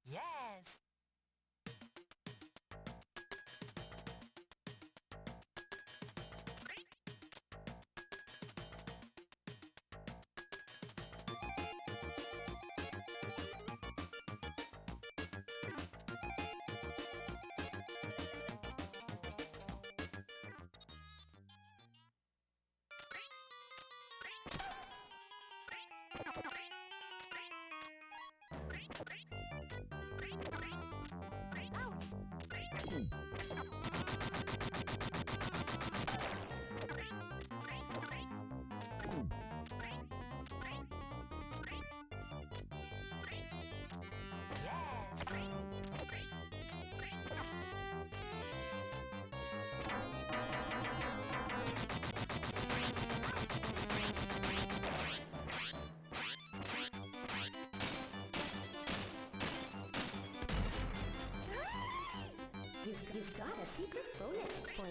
Yes! You've got a secret bonus point.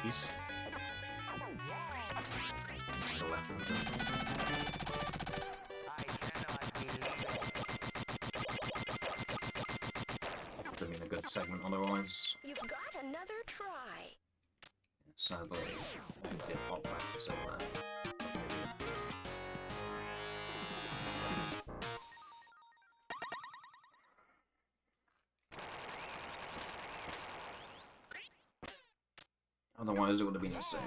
He's still laughing with him. Would have been a good segment otherwise. You've got another try. Sadly, I did hop back to say that. Otherwise, it would have been the same.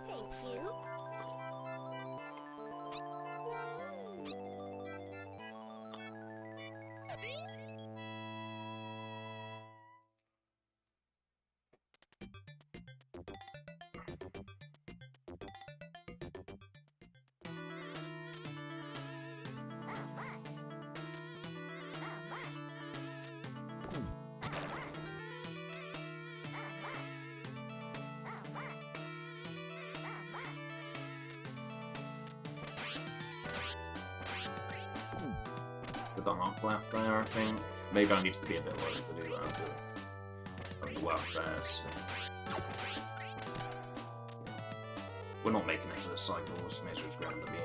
Thank you. The hop left there, I think. Maybe I needed to be a bit low to do that, but it worked there, so. We're not making it to the cycle, so may as well just grab the beam.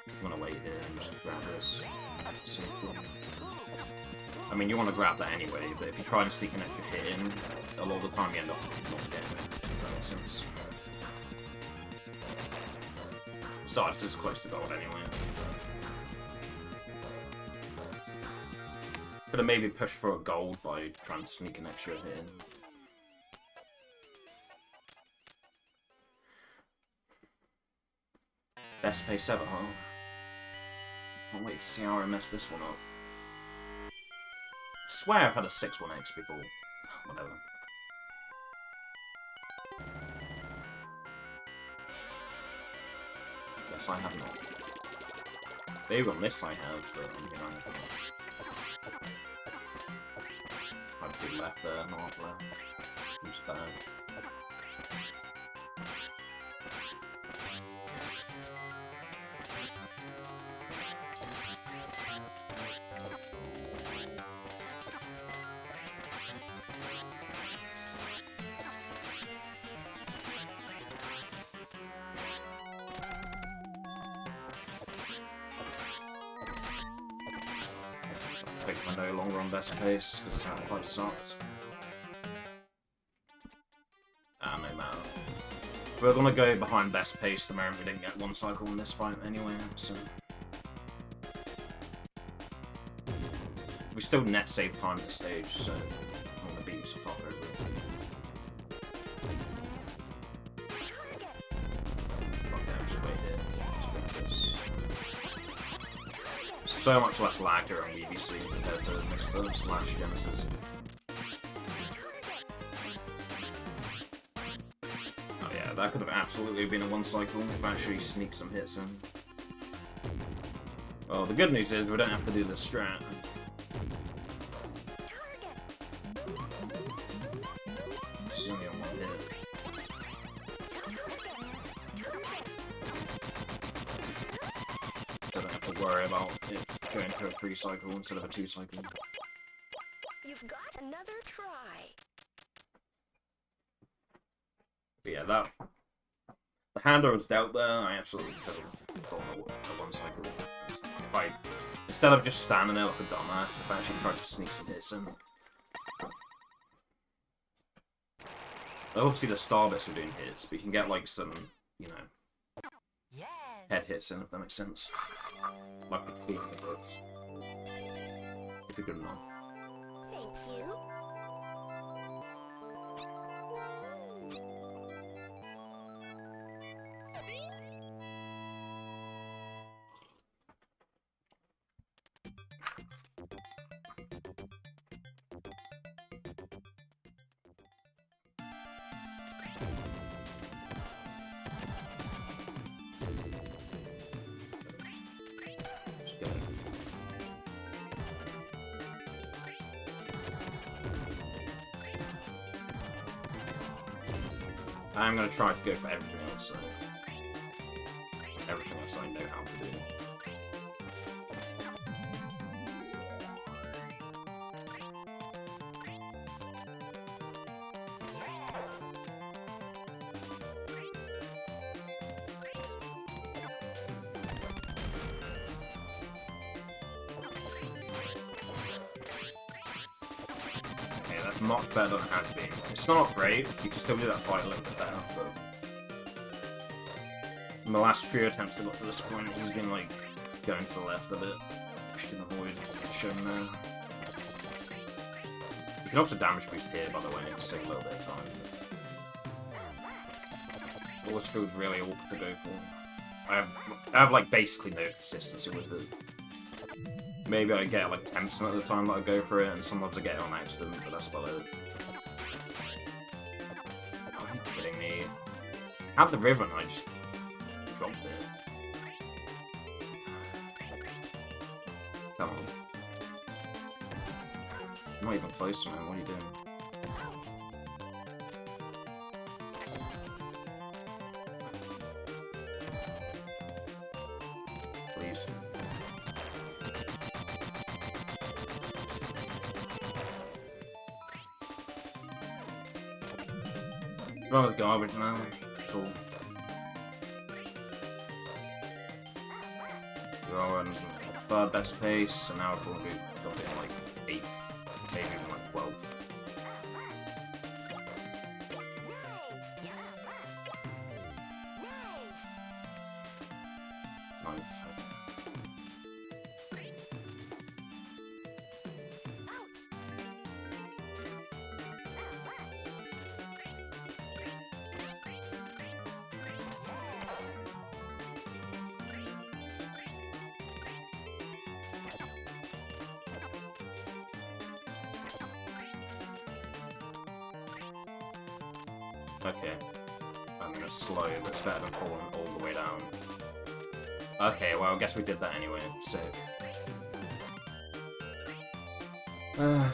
I'm gonna wait here and just grab this. I mean, you want to grab that anyway, but if you try and sneak an extra hit in, a lot of the time you end up not getting it, if that makes sense. Besides, this is close to gold anyway. Could have maybe pushed for a gold by trying to sneak an extra hit in. Best pace ever, huh? Can't wait to see how I mess this one up. I swear I've had a 6-1X before. Whatever. Yes, I have not. Maybe on this I have, but you know. I'd be left there, not left. Who's bad? No longer on best pace because that quite sucked. Ah, no matter. We're gonna go behind best pace the moment we didn't get one cycle in this fight anyway, so. We still net save time at the stage, so I'm gonna beat myself up over it. Okay, I'm just wait here. Let's get this. So much less lag here on BBC compared to Mr./Genesis. Oh yeah, that could have absolutely been a one cycle if I actually sneak some hits in. Well, the good news is we don't have to do this strat. This is only on one hit. So I don't have to worry about it going to a 3-cycle instead of a 2-cycle. You've got another try. But yeah, that... The hand I was dealt there, I absolutely could have gone a 1-cycle. Instead of just standing there like a dumbass, if I actually tried to sneak some hits in. Obviously the star bits were doing hits, but you can get like some, you know, head hits in, if that makes sense. Like the clean hits. If you're good enough. Thank you. I'm going to try to go for everything else, so everything else I know how to do. Okay, that's much better than it has been. It's not great, you can still do that fight a little bit better, but in the last few attempts to get to this point, he's been like going to the left a bit, which you can avoid getting shown there. You can also damage boost here, by the way, to save a little bit of time. Always feels really awkward to go for. I have like basically no consistency with it. Maybe I get like 10% of the time that I go for it, and sometimes I get it on accident, but that's about it. Are you kidding me? I had the river and I just dropped it. Come on. I'm not even close, man. What are you doing? Please. Well, it's garbage now. Cool. You're all on third best pace, and now we're probably got it in like 8th, maybe even like 12th. Okay. I'm gonna slow, but it's better than pulling all the way down. Okay, well, I guess we did that anyway. Sick. This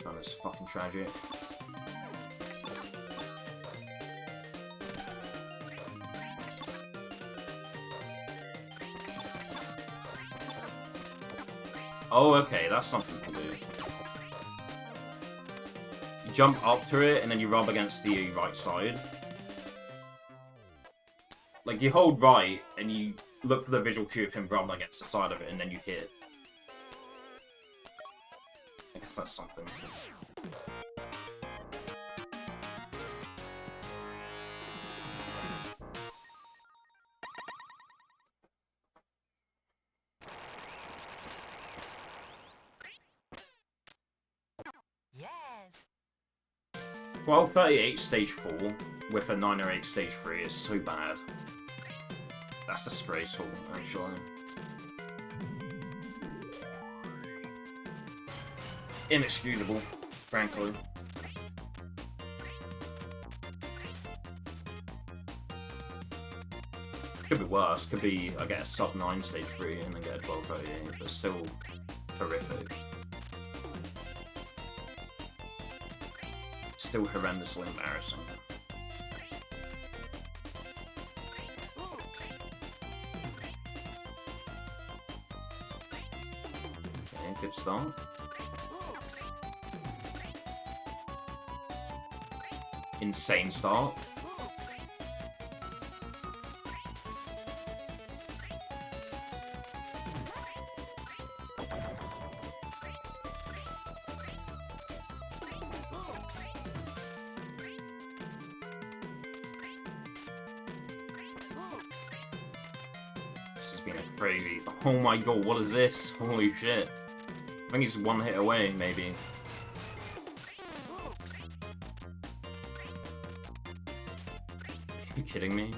one is fucking tragic. Oh, okay, that's something to do. You jump up to it, and then you rub against the right side. Like, you hold right, and you look for the visual cue of him rubbing against the side of it, and then you hit. I guess that's something. Yes. 1238 stage 4 with a 908 stage 3 is so bad. That's disgraceful, actually. Inexcusable, frankly. Could be worse. Could be I get a sub 9 stage 3 and then get a 1238, but still horrific. Still horrendously embarrassing. Okay, good start. Insane start. This has been a crazy... Oh my god, what is this? Holy shit. I think he's one hit away, maybe. Are you kidding me?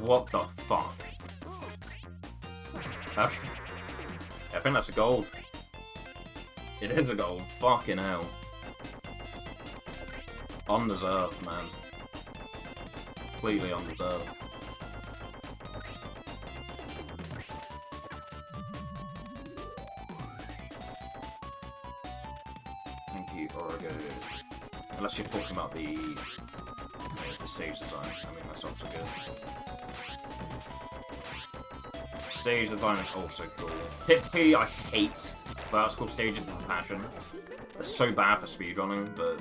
What the fuck? Okay. I think that's a gold. It is a gold. Fucking hell. Undeserved, man. Completely undeserved. Thank you, Origo. Unless you're talking about the stage design. I mean, that's also good. Stage design is also cool. Typically, I hate vertical stages with passion. They're so bad for speedrunning, but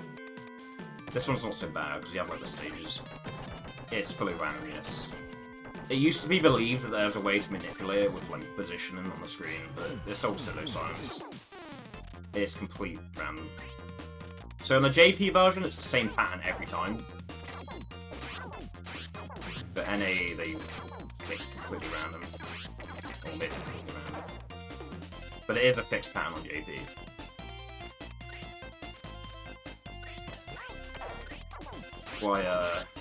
this one's not so bad because you have like the stages. It's fully random, yes. It used to be believed that there was a way to manipulate it with like positioning on the screen, but it's all pseudoscience. It's complete random. So in the JP version, it's the same pattern every time. But NA, they make it completely random. Or make it completely random. But it is a fixed pattern on JP. Why,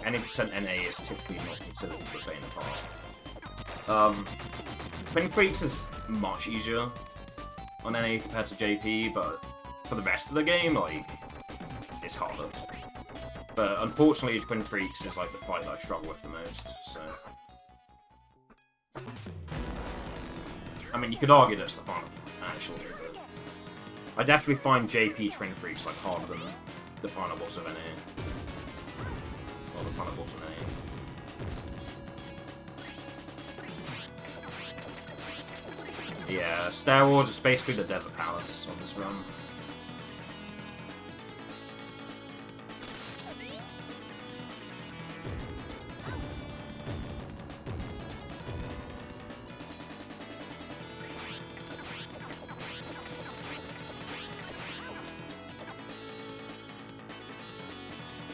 any percent NA is typically not considered the playing part. Twin Freaks is much easier on NA compared to JP, but for the rest of the game, like, it's harder. But unfortunately, Twin Freaks is like the fight that I struggle with the most, so... I mean, you could argue that's the final boss, actually, but... I definitely find JP Twin Freaks, like, harder than the final boss of NA. Or the final boss of NA. Yeah, Star Wars is basically the Desert Palace of this run.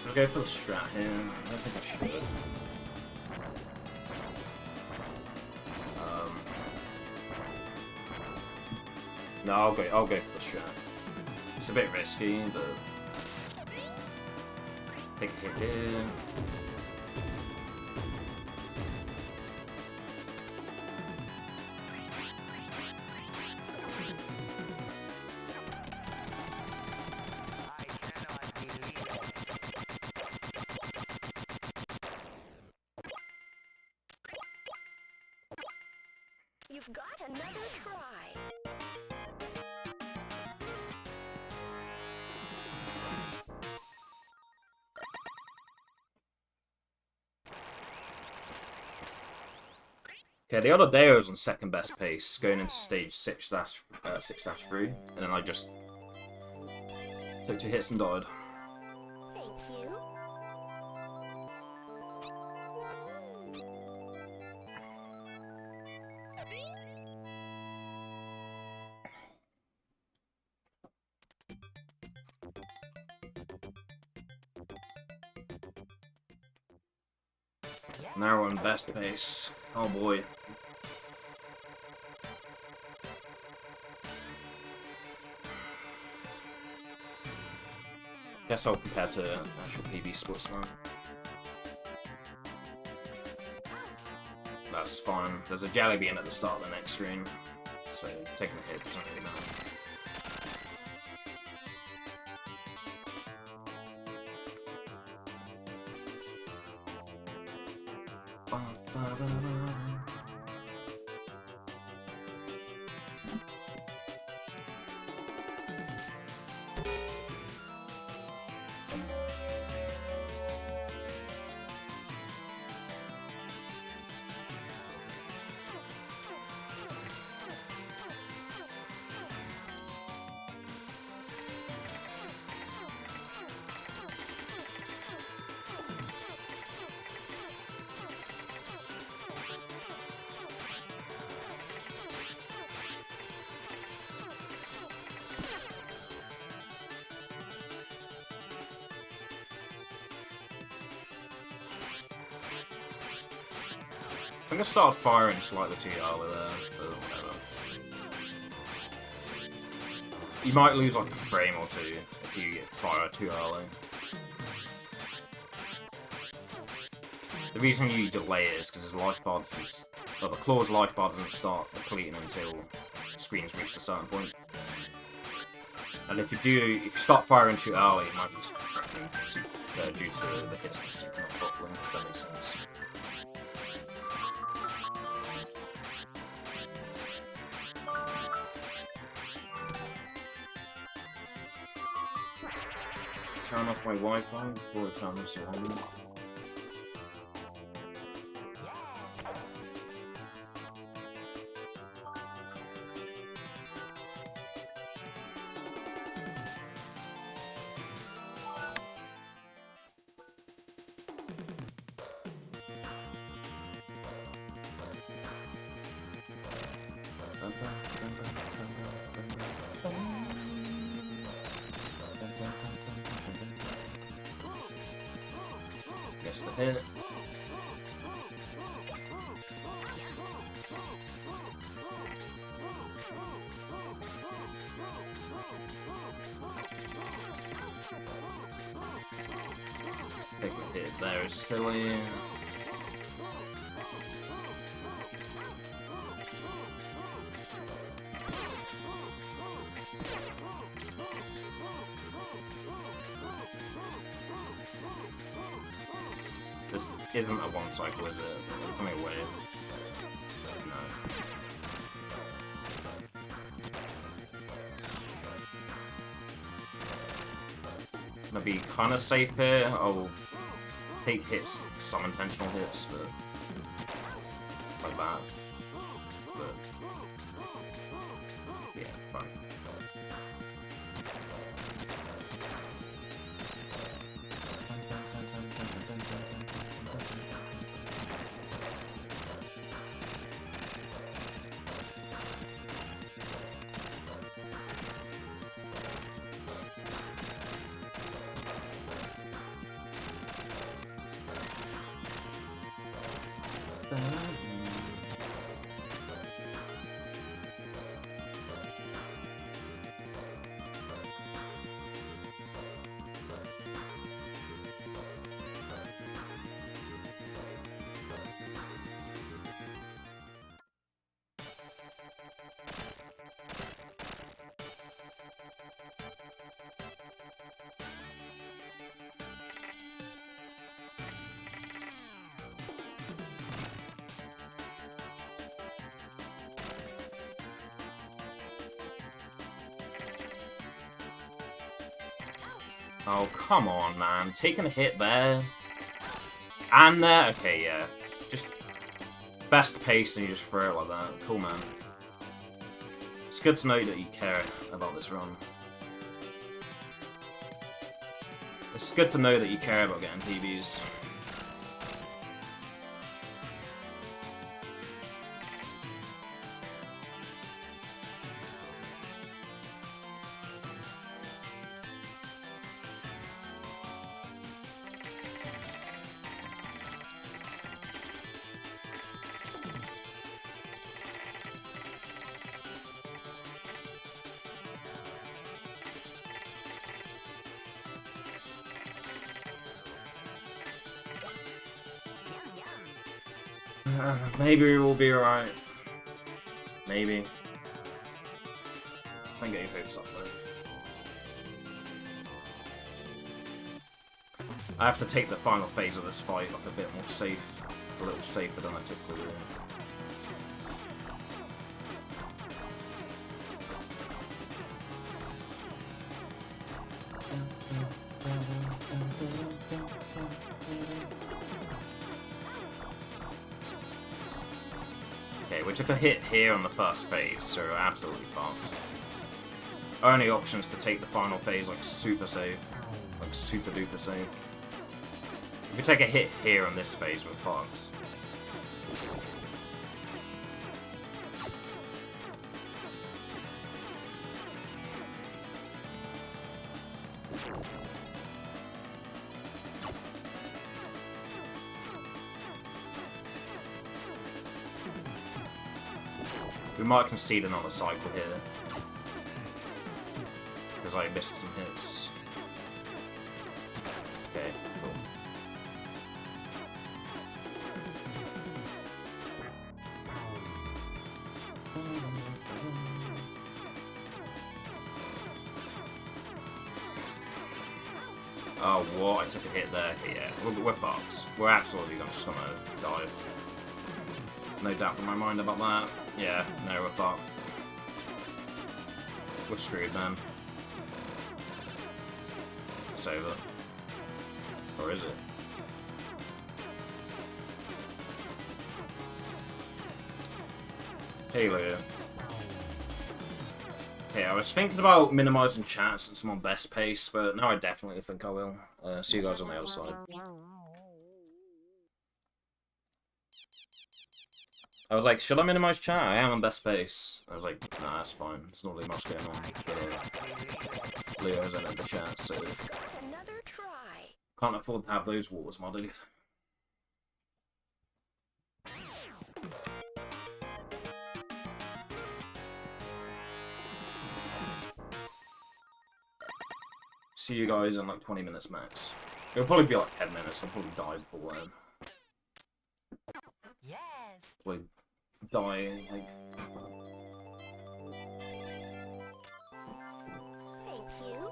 I'll go for the strat here. I don't think I should. No, I'll go for the strat. It's a bit risky, but take a hit here. You've got another try. Okay, the other day I was on second best pace, going into stage 6-3, and then I just took 2 hits and died. Thank you. Now we're on best pace. Oh boy. Guess I'll compare to actual PB splits now. That's fine. There's a jelly bean at the start of the next screen, so taking a hit doesn't really matter. I'm gonna start firing slightly too early there, but whatever. You might lose like a frame or two if you get fired too early. The reason you delay it is because his life bar doesn't, well, the claw's life bar doesn't start depleting until the screen's reached a certain point. And if you start firing too early, it might lose due to the hits that sync not properly, if that makes sense. Turn off my Wi-Fi before I turn this on. Guess the hit. Take the hit there is silly. This isn't a one cycle, is it? There's no way. No. Gonna be kind of safe here. I'll take hits, some intentional hits, but like that. But yeah, fine. Oh, come on, man. Taking a hit there. And there. Okay, yeah. Just best pace and you just throw it like that. Cool, man. It's good to know that you care about this run. It's good to know that you care about getting PBs. Maybe we'll be alright. Maybe. I'm getting hopes up though. I have to take the final phase of this fight like a bit more safe, a little safer than I typically do. Okay, we took a hit here on the first phase, so we're absolutely fucked. Only option is to take the final phase like super safe. Like super duper safe. If we take a hit here on this phase, we're fucked. We might concede another cycle here. Because I missed some hits. Okay, cool. Oh, what? I took a hit there. Yeah, we're fucked. We're absolutely just gonna die. No doubt in my mind about that. Yeah, no, we're fucked. We're screwed, man. It's over. Or is it? Hey, Leo. Okay, I was thinking about minimizing chat since I'm on best pace, but now I definitely think I will. See you guys on the other side. I was like, should I minimize chat? I am on best pace. I was like, nah, that's fine. There's not really much going on. But, Leo's in the chat, so Another try. can't afford to have those wars modded. See you guys in like 20 minutes max. It'll probably be like 10 minutes. I'll probably die before then. Yes. Probably die like. Thank you.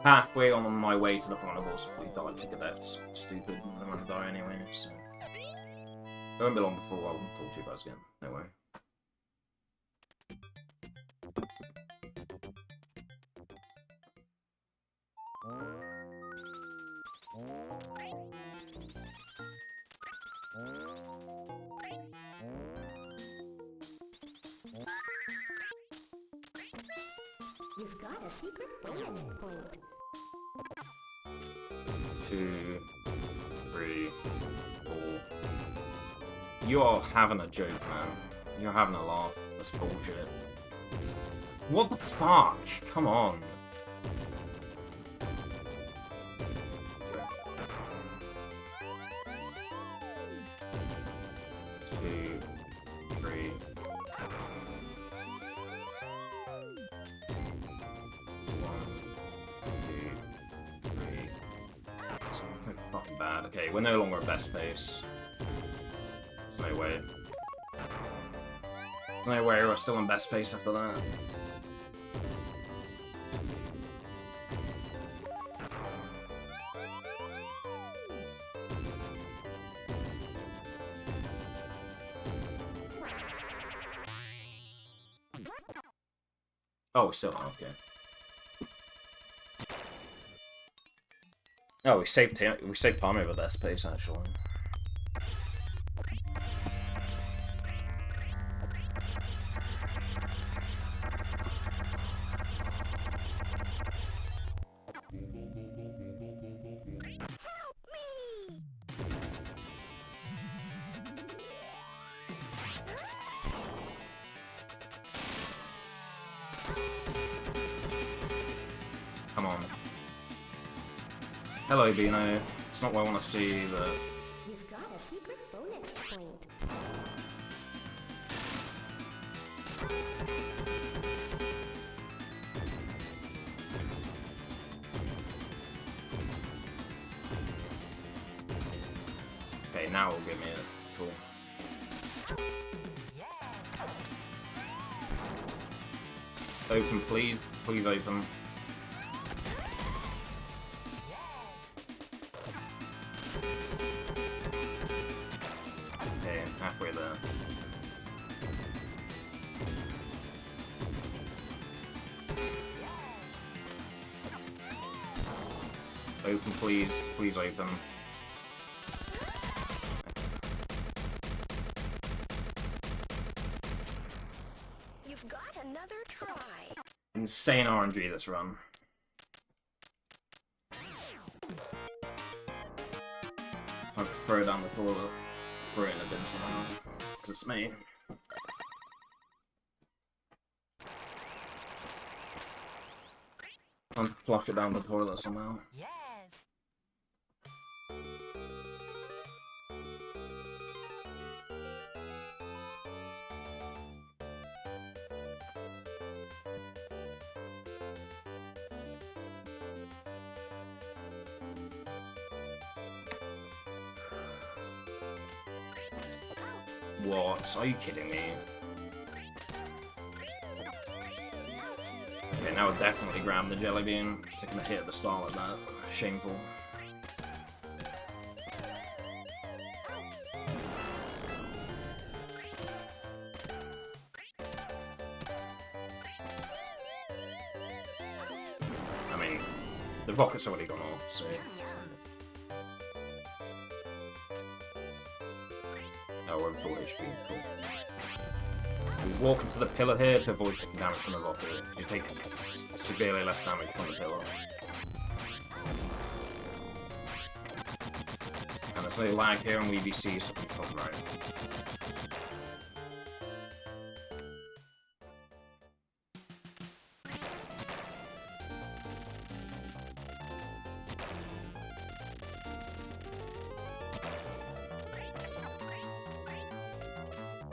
Halfway on my way to the final boss, I'll probably die to death to something stupid, and I'm gonna die anyway, so. It won't be long before I'll talk to you guys again. Don't worry. You've got a secret bonus point. 2, 3, 4. You are having a joke, man. You're having a laugh. That's bullshit. What the fuck? Come on. Okay, we're no longer at best pace. There's no way. There's no way we're still in best pace after that. Oh, we're still okay. Oh, we saved time over their space actually. Come on. Hello, Bino. It's not what I want to see, but... You've got a secret bonus point. Okay, now it'll give me it. Cool. Open, please. Please open. Okay, halfway there. Open, please. Please open. You've got another try. Insane RNG this run. I'll throw it down the toilet. Throw it in a bin somehow. Because it's me. I'll flush it down the toilet somehow. Yes. What? Are you kidding me? Okay, now we're definitely grabbing the jelly bean. Taking a hit at the start like that. Shameful. I mean, the rocket's already gone off, so... Oh, we're full HP, cool. We walk into the pillar here to avoid taking damage from the rocket. You take severely less damage from the pillar. And there's no lag here on WBC, so we can right.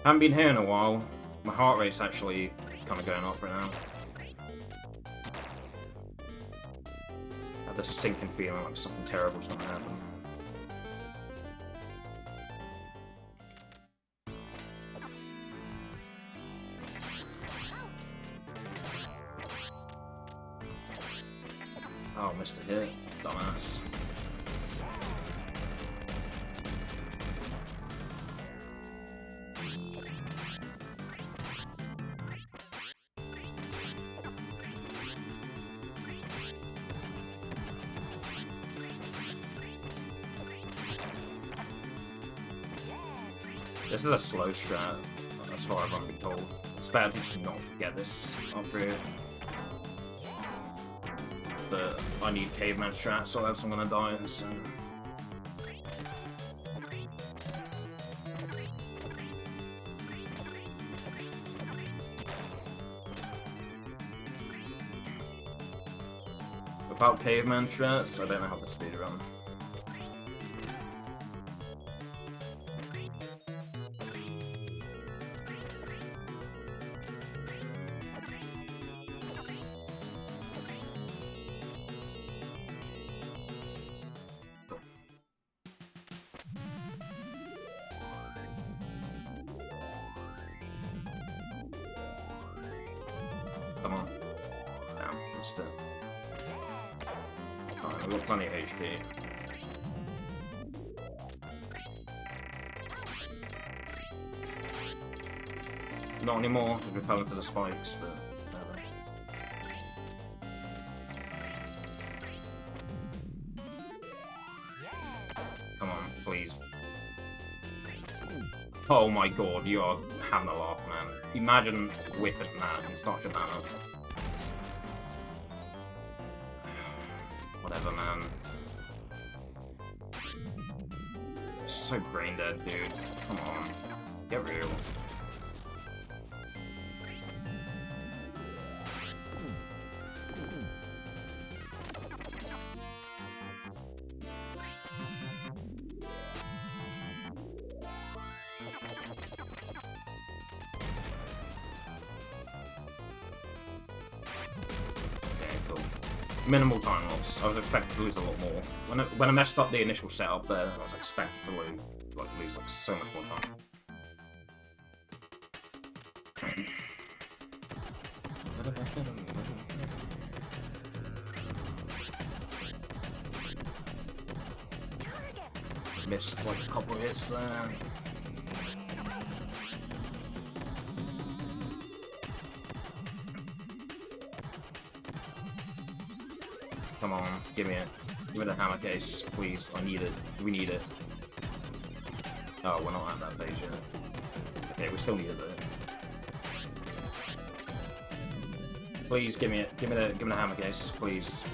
Haven't been here in a while. My heart rate's actually kind of going up right now. I have this sinking feeling like something terrible's going to happen. Oh, missed a hit. Dumbass. This is a slow strat, as far as I'm being told. It's bad to just not get this upgrade. But I need caveman strats, or else I'm gonna die, so... Without caveman strats, I don't know how to speedrun. Come on. Damn, missed it. Alright, we've got plenty of HP. Not anymore, because we fell into the spikes, but... Oh my god, you are having a laugh, man. Imagine whipping that in such a manner. Whatever, man. So brain dead, dude. Come on. Get real. Minimal time loss. I was expecting to lose a lot more. When I messed up the initial setup there, I was expecting to lose like so much more time. Missed like a couple of hits there. Come on, give me it. Give me the hammer case, please. I need it. We need it. Oh, we're not at that page yet. Okay, we still need it though. Please give me it. Give me the hammer case, please.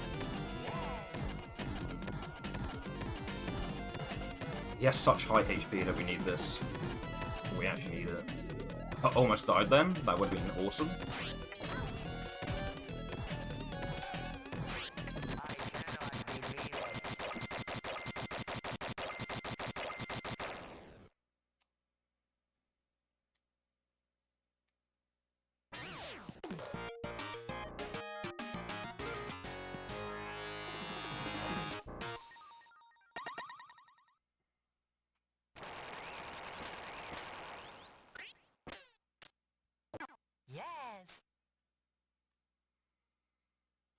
He has such high HP that we need this. We actually need it. I almost died then. That would have been awesome.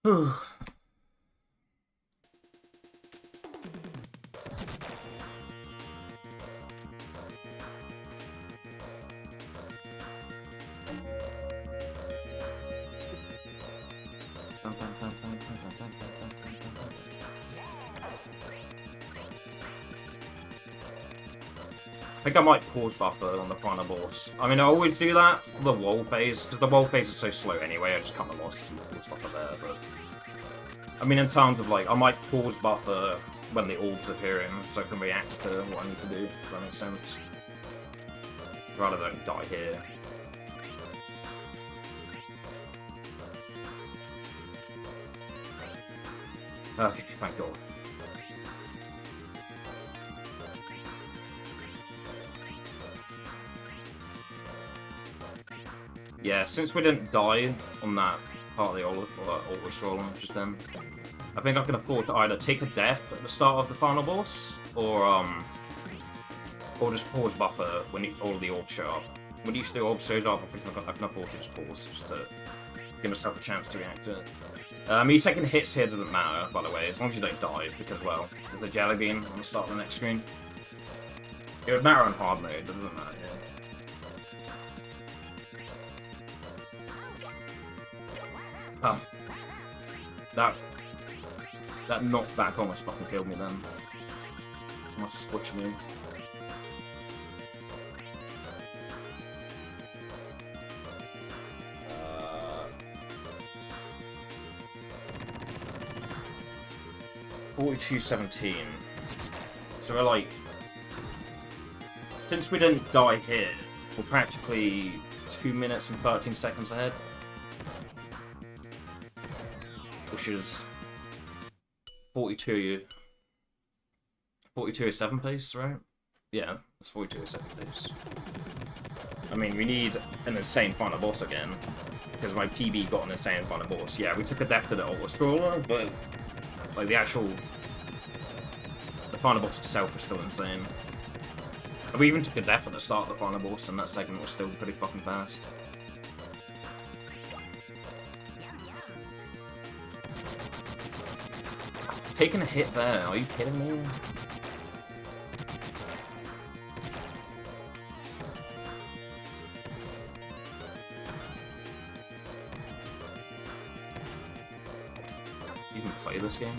Whew. I think I might pause buffer on the final boss. I mean, I always do that for the wall phase, because the wall phase is so slow anyway, I just kind of lost pause buffer there, but... I mean, in terms of, like, I might pause buffer when the orbs appear in, so I can react to what I need to do, if that makes sense. Rather than die here. Okay, thank God. Yeah, since we didn't die on that part of the ult scroll just then, I think I can afford to either take a death at the start of the final boss, or just pause buffer when all of the orbs show up. When each of the orbs shows up, I think I can afford to just pause, just to give myself a chance to react to it. Me taking hits here doesn't matter, by the way, as long as you don't die, because, well, there's a jelly bean on the start of the next screen. It would matter on hard mode, but it doesn't matter, yeah. That knockback almost fucking killed me then. Almost squished me. $42.17. So we're like, since we didn't die here, we're practically 2 minutes and 13 seconds ahead. Which is 42 a 7 pace, right? Yeah, it's 42 a 7 pace. I mean, we need an insane final boss again, because my PB got an insane final boss. Yeah, we took a death to the Ultra Scroller, but like the final boss itself is still insane. And we even took a death at the start of the final boss, and that segment was still pretty fucking fast. Taking a hit there, are you kidding me? You can play this game?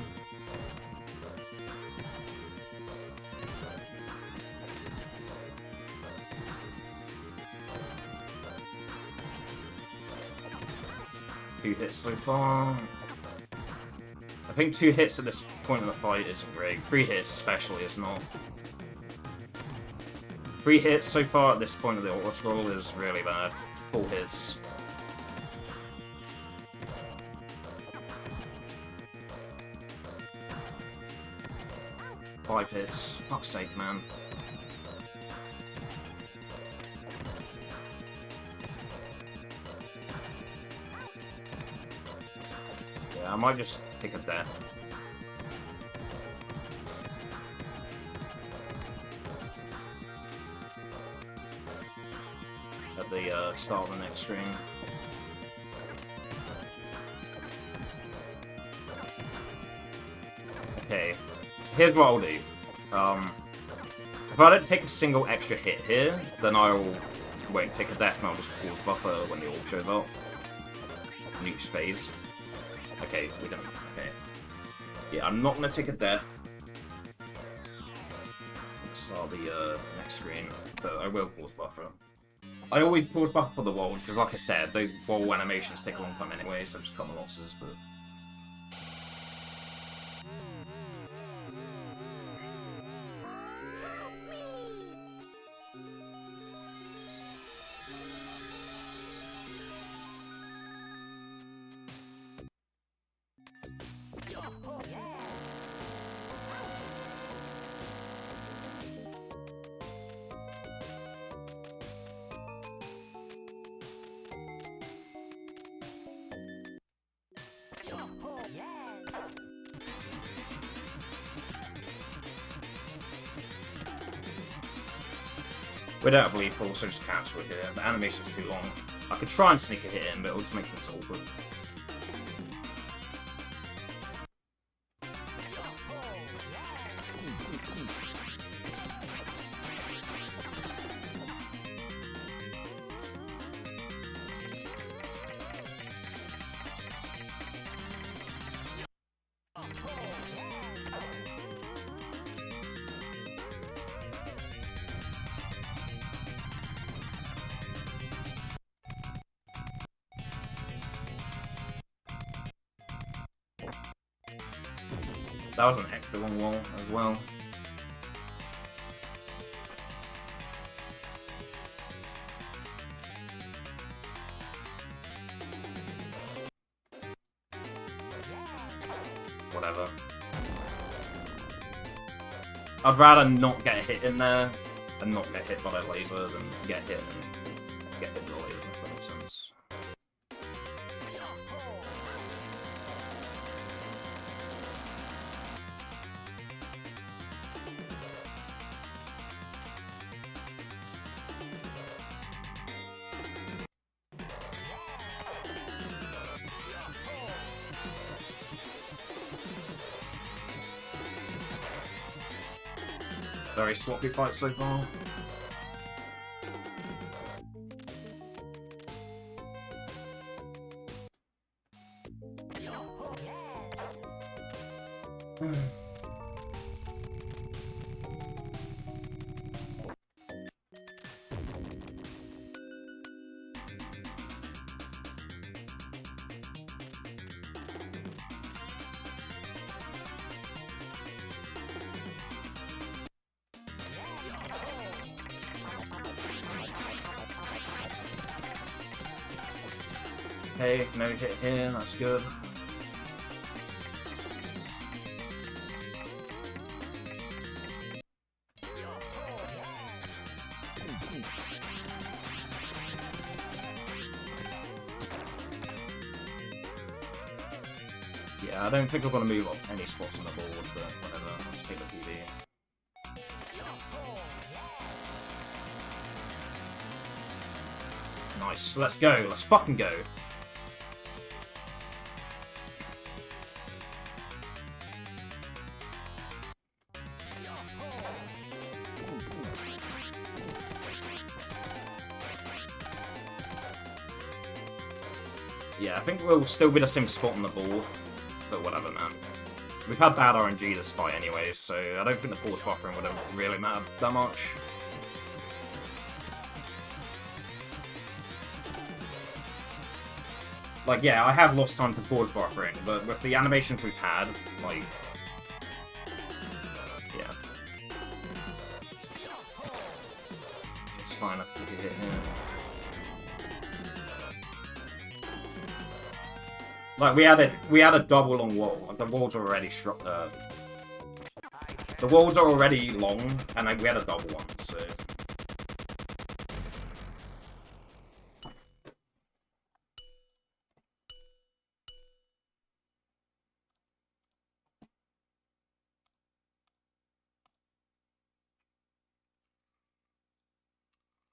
2 hits so far. I think 2 hits at this point in the fight isn't great. 3 hits especially is not. 3 hits so far at this point of the auto scroll is really bad. 4 hits. 5 hits. Fuck's sake, man. Yeah, I might just pick a death. At the start of the next stream. Okay, here's what I'll do. If I don't take a single extra hit here, then I'll wait, take a death, and I'll just pause buffer when the orb shows up. Nuke phase. Okay, we don't. Okay. Yeah, I'm not gonna take a death. Start the next screen, but I will pause buffer. I always pause buffer for the wall, because like I said, the wall animations take a long time anyway, so just cut my losses, but... Without a bleed, also just cancel it here. The animation's too long. I could try and sneak a hit in, but it'll just make things awkward. That was an extra long wall as well. Whatever. I'd rather not get a hit in there and not get hit by that laser than get hit and get hit by the laser, if that makes sense. Very sloppy fight so far. Okay, no hit here, that's good. Yeah, I don't think I'm gonna move up any spots on the board, but whatever, I'll just take the PV. Nice, let's go, let's fucking go. Yeah, I think we'll still be the same spot on the board, but whatever, man. We've had bad RNG this fight anyway, so I don't think the pause buffering would have really mattered that much. Like, yeah, I have lost time to pause buffering, but with the animations we've had, like... Yeah. It's fine, I can take a hit here. Like, we had a double on wall. Like, the walls are already the walls are already long, and like, we had a double one, so...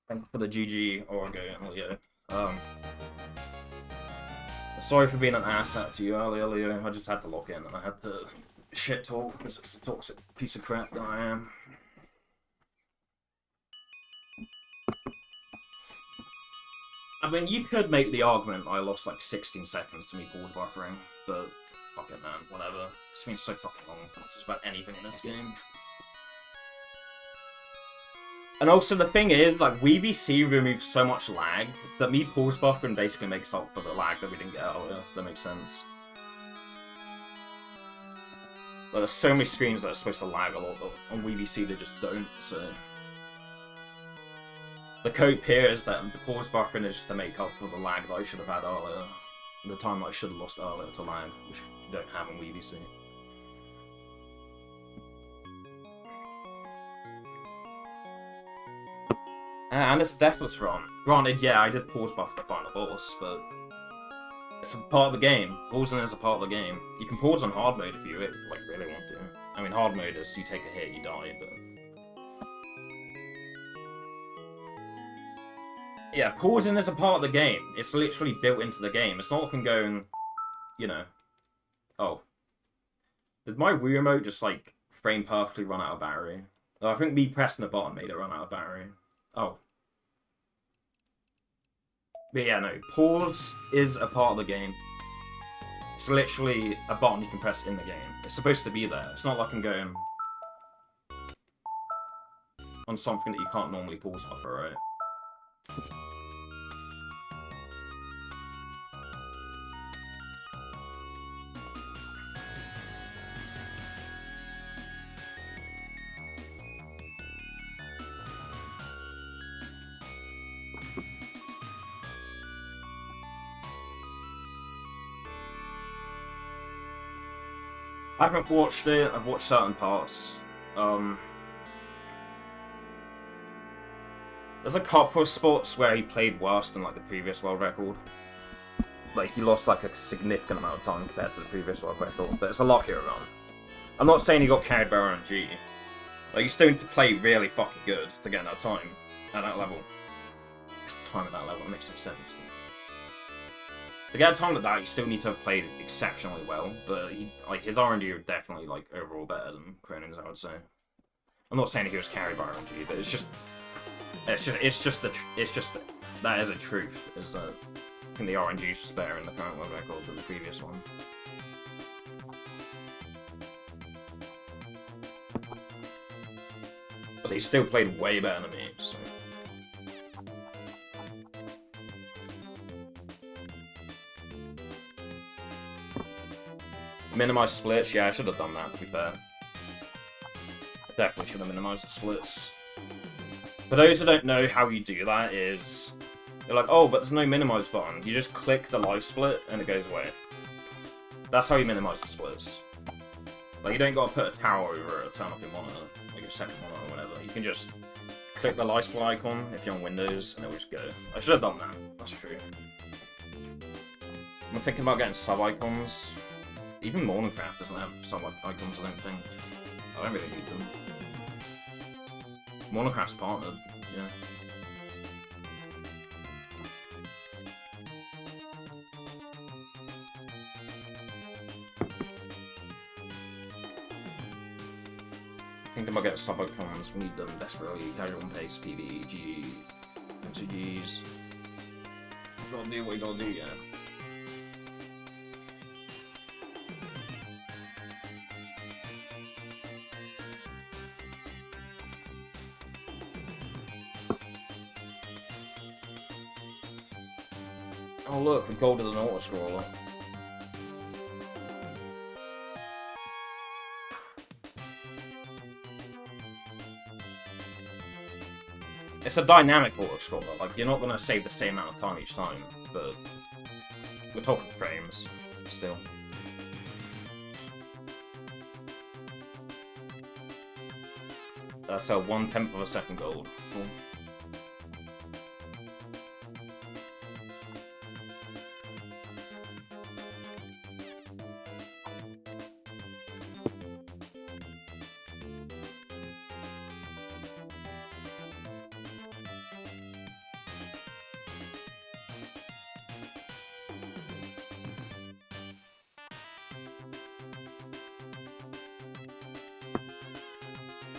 Thank you for the GG, Orgo, Leo. Sorry for being an asshat to you earlier, Leo. I just had to log in and I had to shit talk because it's a toxic piece of crap that I am. I mean, you could make the argument I lost like 16 seconds to me pause buffering, but fuck it, man, whatever. It's been so fucking long. It's just about anything in this game. And also, the thing is, like, WeVC removes so much lag that me pause buffering basically makes up for the lag that we didn't get earlier, if that makes sense. But there's so many screens that are supposed to lag a lot, but on WeVC they just don't, so... The cope here is that the pause buffering is just to make up for the lag that I should have had earlier. The time that I should have lost earlier to lag, which you don't have on WeVC. And it's a deathless run. Granted, yeah, I did pause buff the final boss, but it's a part of the game. Pausing is a part of the game. You can pause on hard mode if you like really want to. I mean, hard mode is you take a hit, you die, but yeah, pausing is a part of the game. It's literally built into the game. It's not like I'm going, you know, oh, did my Wii remote just like frame perfectly run out of battery? Oh, I think me pressing the button made it run out of battery. Oh. But yeah, no, pause is a part of the game. It's literally a button you can press in the game. It's supposed to be there. It's not like I'm going on something that you can't normally pause off, right? I haven't watched it, I've watched certain parts. There's a couple of spots where he played worse than like the previous world record. Like, he lost like a significant amount of time compared to the previous world record, but it's a luckier run. I'm not saying he got carried by RNG. Like, you still need to play really fucking good to get that time at that level. It's time at that level, it makes no sense. To get a time like that, you still need to have played exceptionally well, but he, like, his RNG are definitely like overall better than Cronin's, I would say. I'm not saying he was carried by RNG, but it's just that is a truth. Is that I think the RNG is just better in the current world record than the previous one. But he still played way better than me, so. Minimize splits? Yeah, I should have done that, to be fair. I definitely should have minimized the splits. For those who don't know how you do that is... You're like, oh, but there's no minimize button. You just click the live split and it goes away. That's how you minimize the splits. Like, you don't gotta put a tower over it or turn off your monitor, like your second monitor or whatever. You can just click the live split icon if you're on Windows and it will just go. I should have done that, that's true. I'm thinking about getting sub-icons. Even Morningcraft doesn't have sub-icons, I don't think. I don't really need them. Morningcraft's partnered, yeah. Thinking about getting sub-icons, we need them desperately. Casual and pace, PvE, GG, MCGs. You gotta do what you gotta do, yeah. Oh look, the gold of the auto-scroller. It's a dynamic auto-scroller, like, you're not gonna save the same amount of time each time, but we're talking frames, still. That's a 1/10 of a second gold. Cool.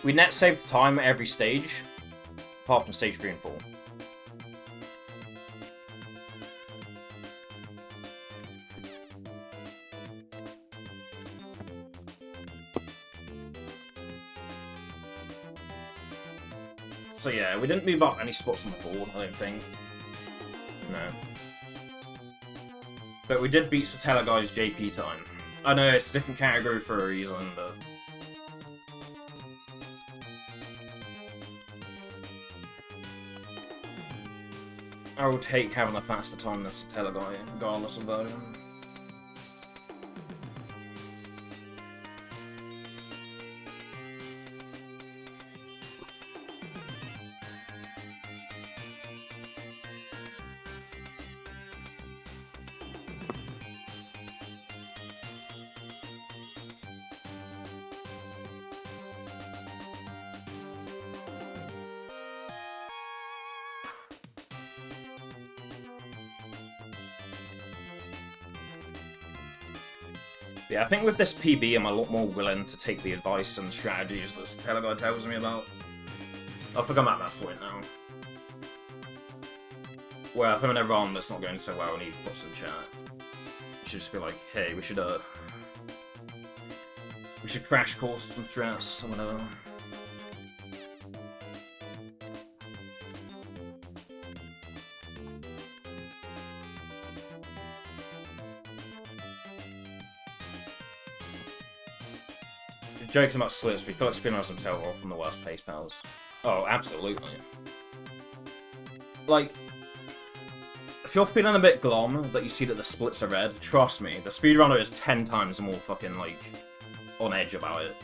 We net save the time at every stage, apart from stage 3 and 4. So yeah, we didn't move up any spots on the board, I don't think. No. But we did beat Satella Guy's JP time. I know, it's a different category for a reason, but... I will take having a faster time than Satella Guy, regardless of version. Yeah, I think with this PB, I'm a lot more willing to take the advice and strategies that Satella Guy tells me about. I think I'm at that point now. Where if I'm in a run that's not going so well and he pops in chat, you should just be like, hey, we should crash course some strats or whatever. Joking about slips, but you feel like Spinner's himself off from the worst pace pals. Oh, absolutely. Like, if you're feeling a bit glum that you see that the splits are red, trust me, the speedrunner is 10 times more fucking, like, on edge about it.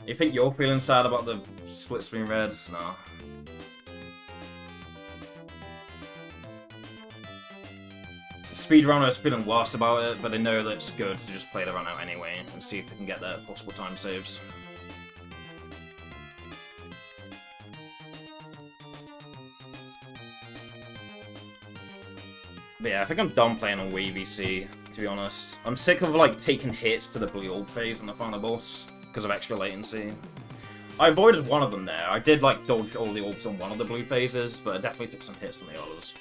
You think you're feeling sad about the splits being red? Nah. Speedrunner is feeling worse about it, but they know that it's good to just play the run out anyway and see if they can get their possible time saves. But yeah, I think I'm done playing on Wii VC, to be honest. I'm sick of like taking hits to the blue orb phase in the final boss because of extra latency. I avoided one of them there. I did like dodge all the orbs on one of the blue phases, but I definitely took some hits on the others.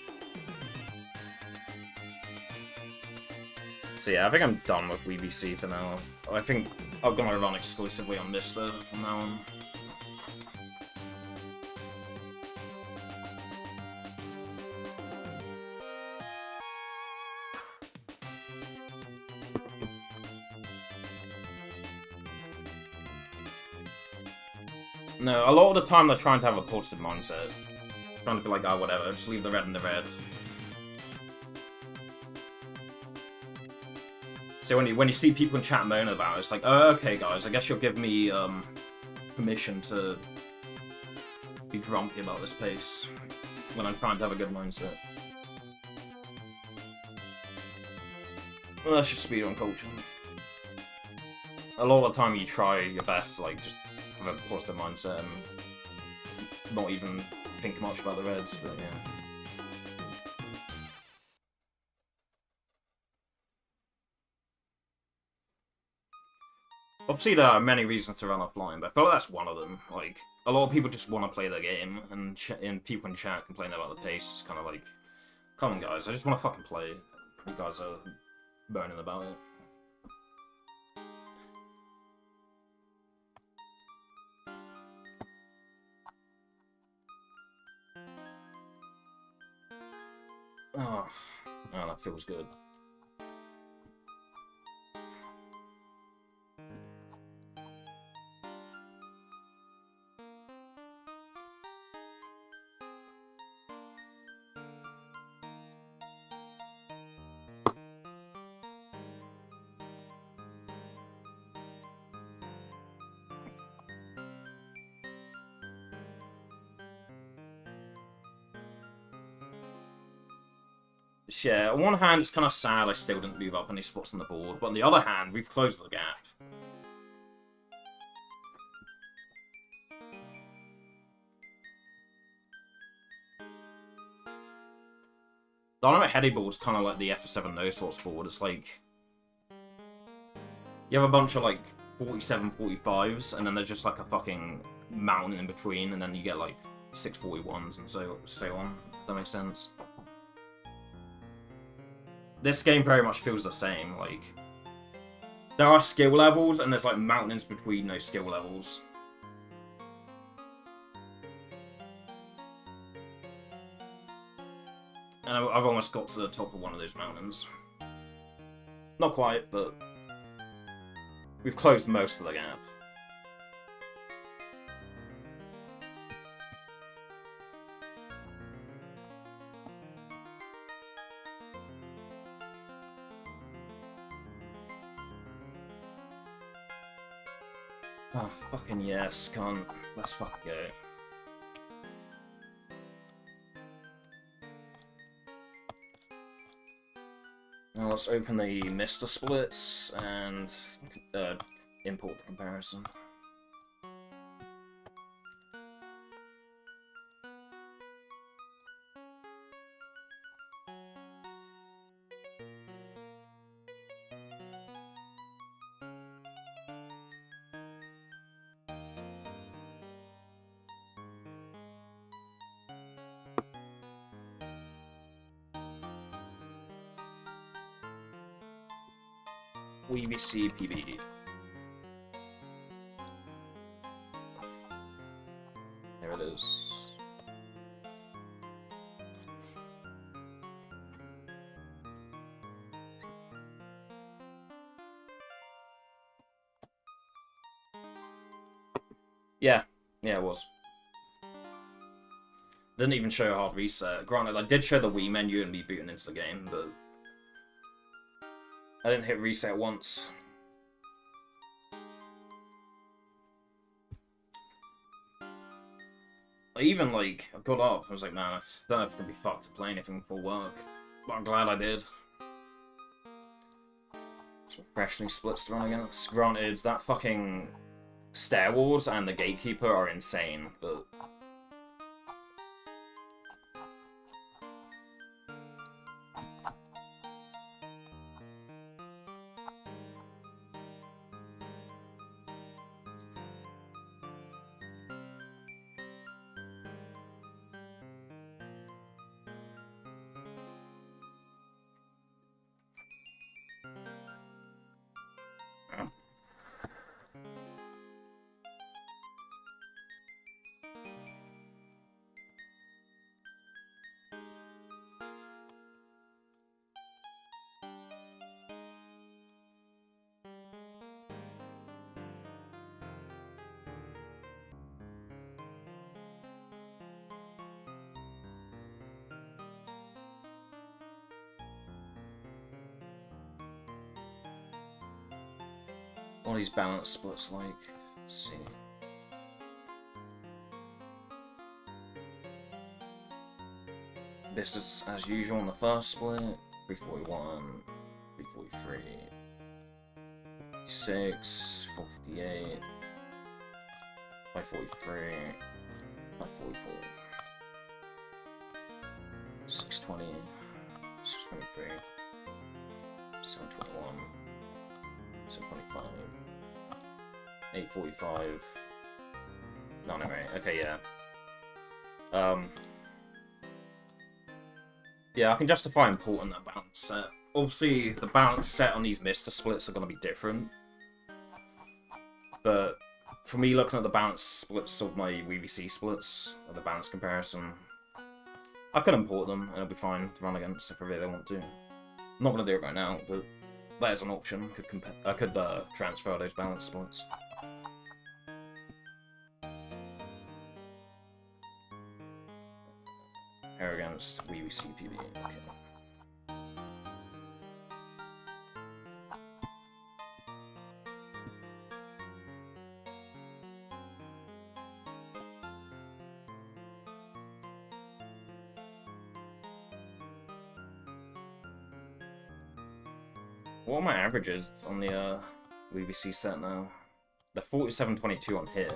So yeah, I think I'm done with Wii VC for now. I think I'm gonna run exclusively on this from now on. No, a lot of the time they're trying to have a positive mindset. Trying to be like, oh whatever, just leave the red in the red. So when you see people in chat moan about it, it's like, oh, okay, guys, I guess you'll give me permission to be grumpy about this pace when I'm trying to have a good mindset. Well, that's just speedrun culture. A lot of the time you try your best to like just have a positive mindset and not even think much about the reds, but yeah. Obviously, there are many reasons to run offline, but I feel like that's one of them. Like, a lot of people just want to play the game, and people in chat complain about the pace. It's kind of like, come on, guys, I just want to fucking play. You guys are moaning about it. Oh, oh, that feels good. Yeah, on one hand, it's kind of sad I still didn't move up any spots on the board, but on the other hand, we've closed the gap. Dynamite Headdy board's kind of like the F7 no sorts board. It's like you have a bunch of like 47 45s, and then there's just like a fucking mountain in between, and then you get like 6 41s and so on. If that makes sense. This game very much feels the same. Like there are skill levels, and there's like mountains between those skill levels. And I've almost got to the top of one of those mountains. Not quite, but we've closed most of the gap. Oh, fucking yes, cunt. Let's fucking go. Now let's open the Mr. Splits and import the comparison. WBC PB. There it is. Yeah, it was. Didn't even show a hard reset. Granted, I did show the Wii menu and me booting into the game, but I didn't hit reset once. I even, like, I got up, I was like, man, I don't know if it's gonna be fucked to play anything for work. But I'm glad I did. Freshly splits to run against. Granted, that fucking Stair Wars and the Gatekeeper are insane, but what are these balance splits like? Let's see. This is as usual on the first split. 341, 343, 6, 458, 543, 544, 620, 623, 721, 725, 845, 908. Okay, yeah. Yeah, I can justify importing that balance set. Obviously, the balance set on these Mr. splits are going to be different. But for me, looking at the balance splits of my WBC splits, or the balance comparison, I could import them and it'll be fine to run against if I really want to. I'm not gonna do it right now, but that is an option. I could transfer those balance spots. Here against WeCPV. Okay. What are my averages on the WBC set now? They're 47.22 on here.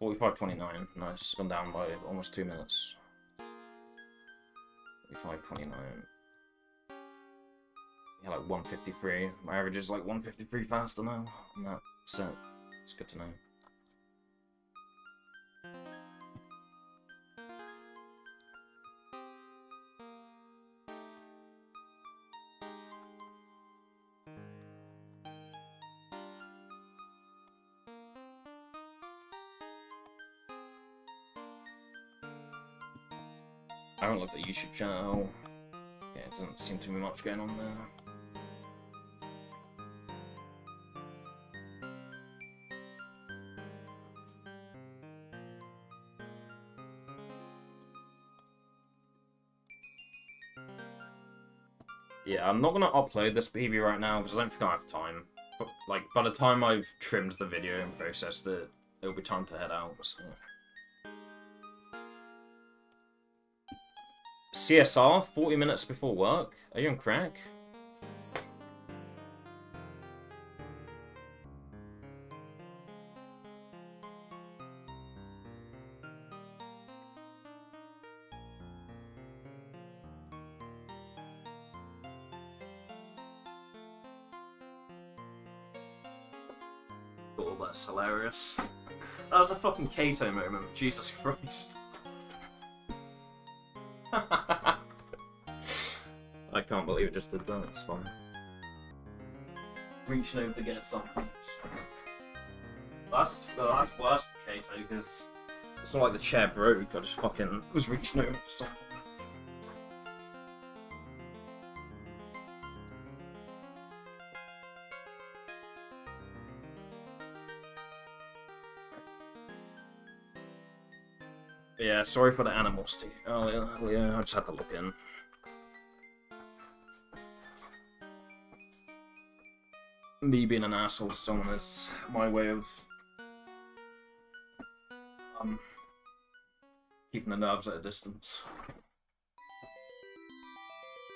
45.29. Nice. Gone down by almost 2 minutes. 45.29. Yeah, like 153. My average is like 153 faster now on that set. It's good to know. I haven't looked at YouTube channel. Yeah, it doesn't seem to be much going on there. Yeah, I'm not gonna upload this BB right now because I don't think I have time. But, like, by the time I've trimmed the video and processed it, it'll be time to head out, so... CSR, 40 minutes before work? Are you on crack? Oh, that's hilarious. That was a fucking Kato moment, Jesus Christ. I can't believe it just did that, it's fun. Reaching over to get something. That's worse than Kato, because it's not like the chair broke, I just fucking was reaching over for something. Yeah, sorry for the animosity earlier. Yeah, I just had to look in. Me being an asshole to someone is my way of keeping the nerves at a distance.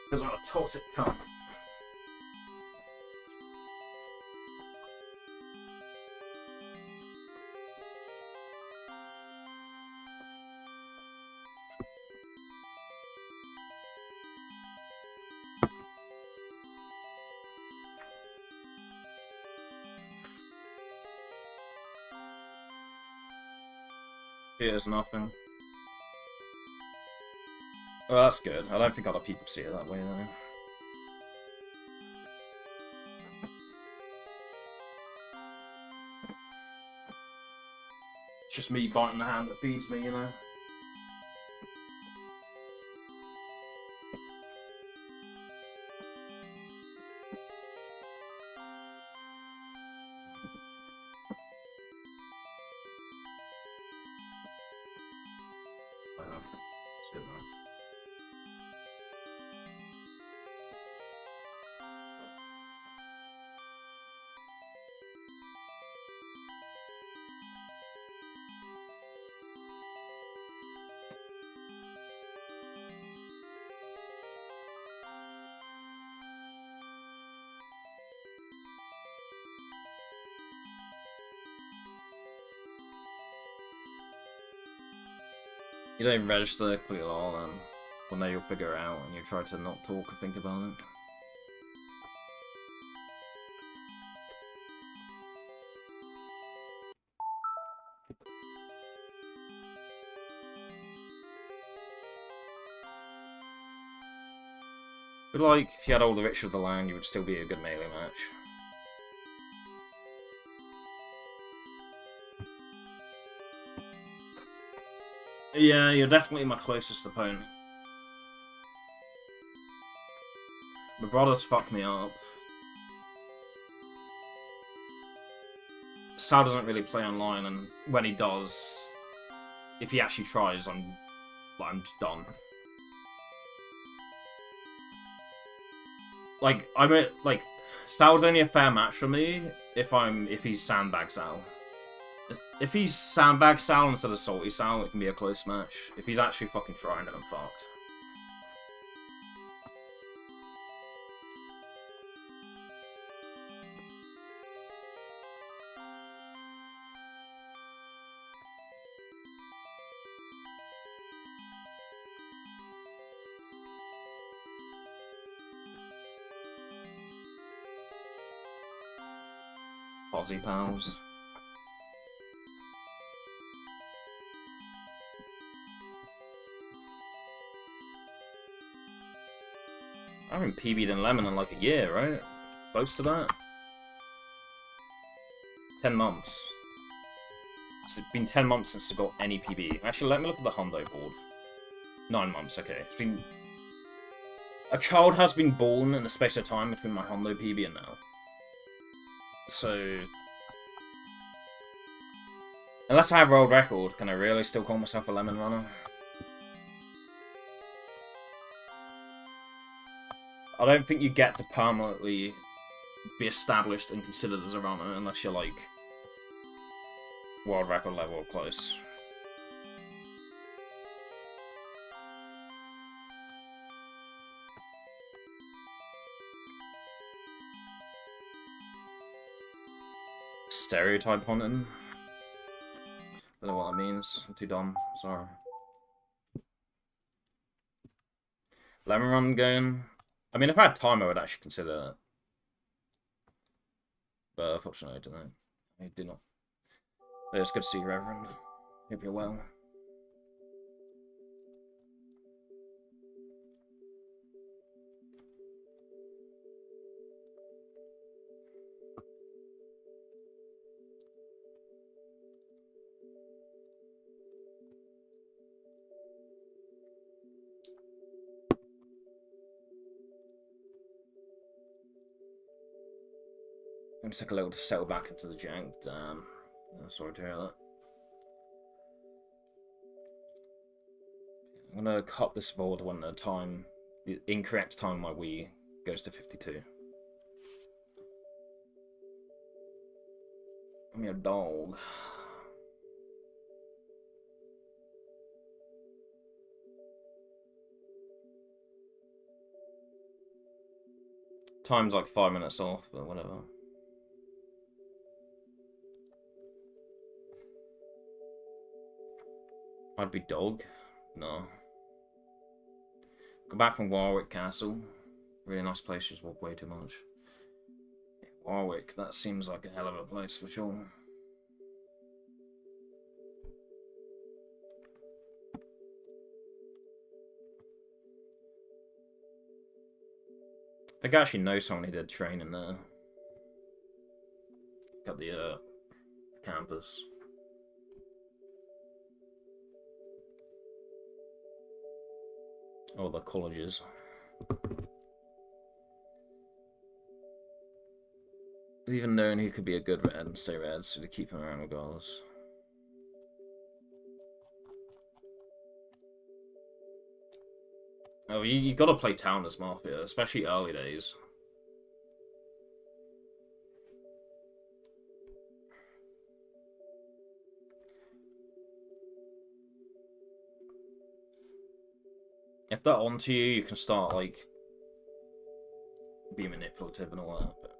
Because I'm a toxic cunt. Here's nothing. Well, that's good. I don't think other people see it that way, though. It's just me biting the hand that feeds me, you know? You don't register quickly at all, and well, now you'll figure it out and you try to not talk or think about it. But like, if you had all the rich of the land, you would still be a good melee match. Yeah, you're definitely my closest opponent. My brother's fucked me up. Sal doesn't really play online, and when he does, if he actually tries, I'm just done. Like, Sal's only a fair match for me if he's sandbag Sal. If he's sandbag Sal instead of salty Sal, it can be a close match. If he's actually fucking trying, then I'm fucked. Aussie pals. I haven't PB'd in Lemon in like a year, right? Close to that? 10 months. It's been 10 months since I got any PB. Actually, let me look at the Hondo board. 9 months, okay. It's been... A child has been born in the space of time between my Hondo PB and now. So... Unless I have world record, can I really still call myself a Lemon runner? I don't think you get to permanently be established and considered as a runner unless you're like world record level or close. Stereotype hunting? Don't know what that means. I'm too dumb. Sorry. Lemon run going. I mean, if I had time, I would actually consider that. But unfortunately, I don't know. I do not. But it's good to see you, Reverend. Hope you're well. I'm just take a little to settle back into the jank. Damn. Sorry to hear that. I'm gonna cut this board one at a time. The incorrect time on my Wii goes to 52. I'm your dog. Time's like 5 minutes off, but whatever. I'd be dog. No. Go back from Warwick Castle. Really nice place, just walk way too much. Warwick, that seems like a hell of a place for sure. I think I actually know someone who did training there. Got the campus. Or the colleges. We've even known he could be a good red and stay red, so to keep him around regardless. Oh, you gotta play Town as Mafia, especially early days. If they're onto you, you can start, like, be manipulative and all that, but...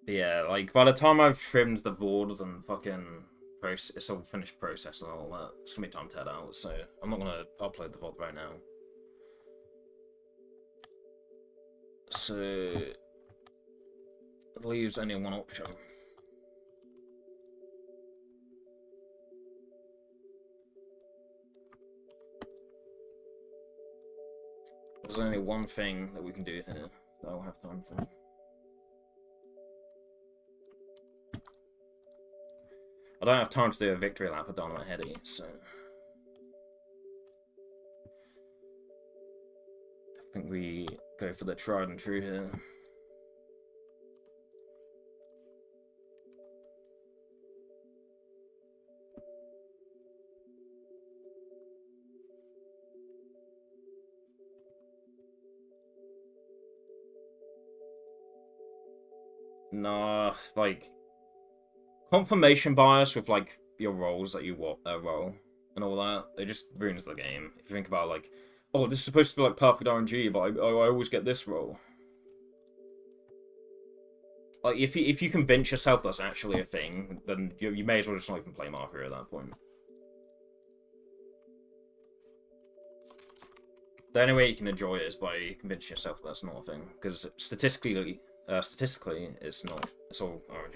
Yeah, like, by the time I've trimmed the boards and fucking... it's all finished process and all that, it's gonna be time to head out, so I'm not gonna upload the VOD right now. So... it leaves only one option. There's only one thing that we can do here that I'll have time for. I don't have time to do a victory lap with Dynamite Headdy, so I think we go for the tried and true here. Nah, like confirmation bias with like your rolls that you roll and all that, it just ruins the game. If you think about like, oh, this is supposed to be like perfect RNG, but I always get this roll. Like if you convince yourself that's actually a thing, then you may as well just not even play Mafia at that point. The only way you can enjoy it is by convincing yourself that that's not a thing, because statistically, it's not. It's all RNG.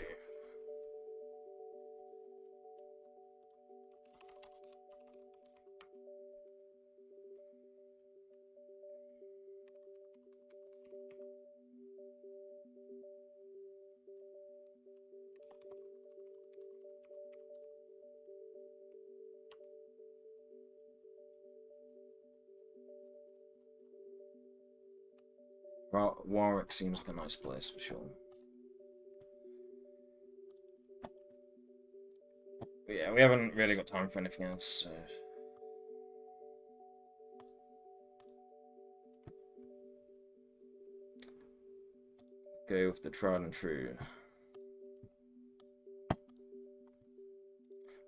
Warwick seems like a nice place for sure. But yeah, we haven't really got time for anything else, so... Go with the tried and true.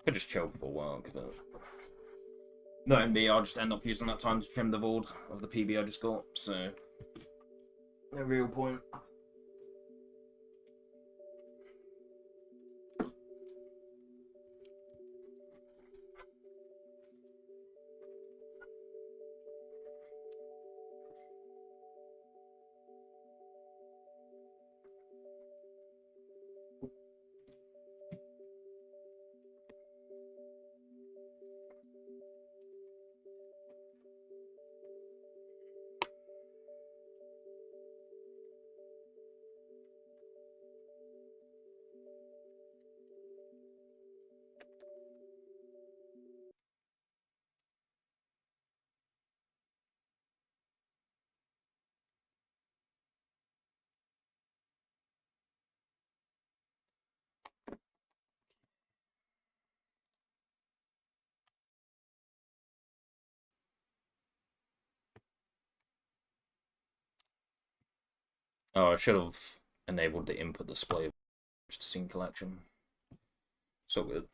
Could just chill before work, but... Knowing me, I'll just end up using that time to trim the board of the PB I just got, so... No real point. Oh, I should have enabled the input display just scene collection. So good.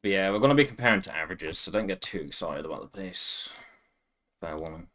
But yeah, we're going to be comparing to averages, so don't get too excited about the pace. Fair warning.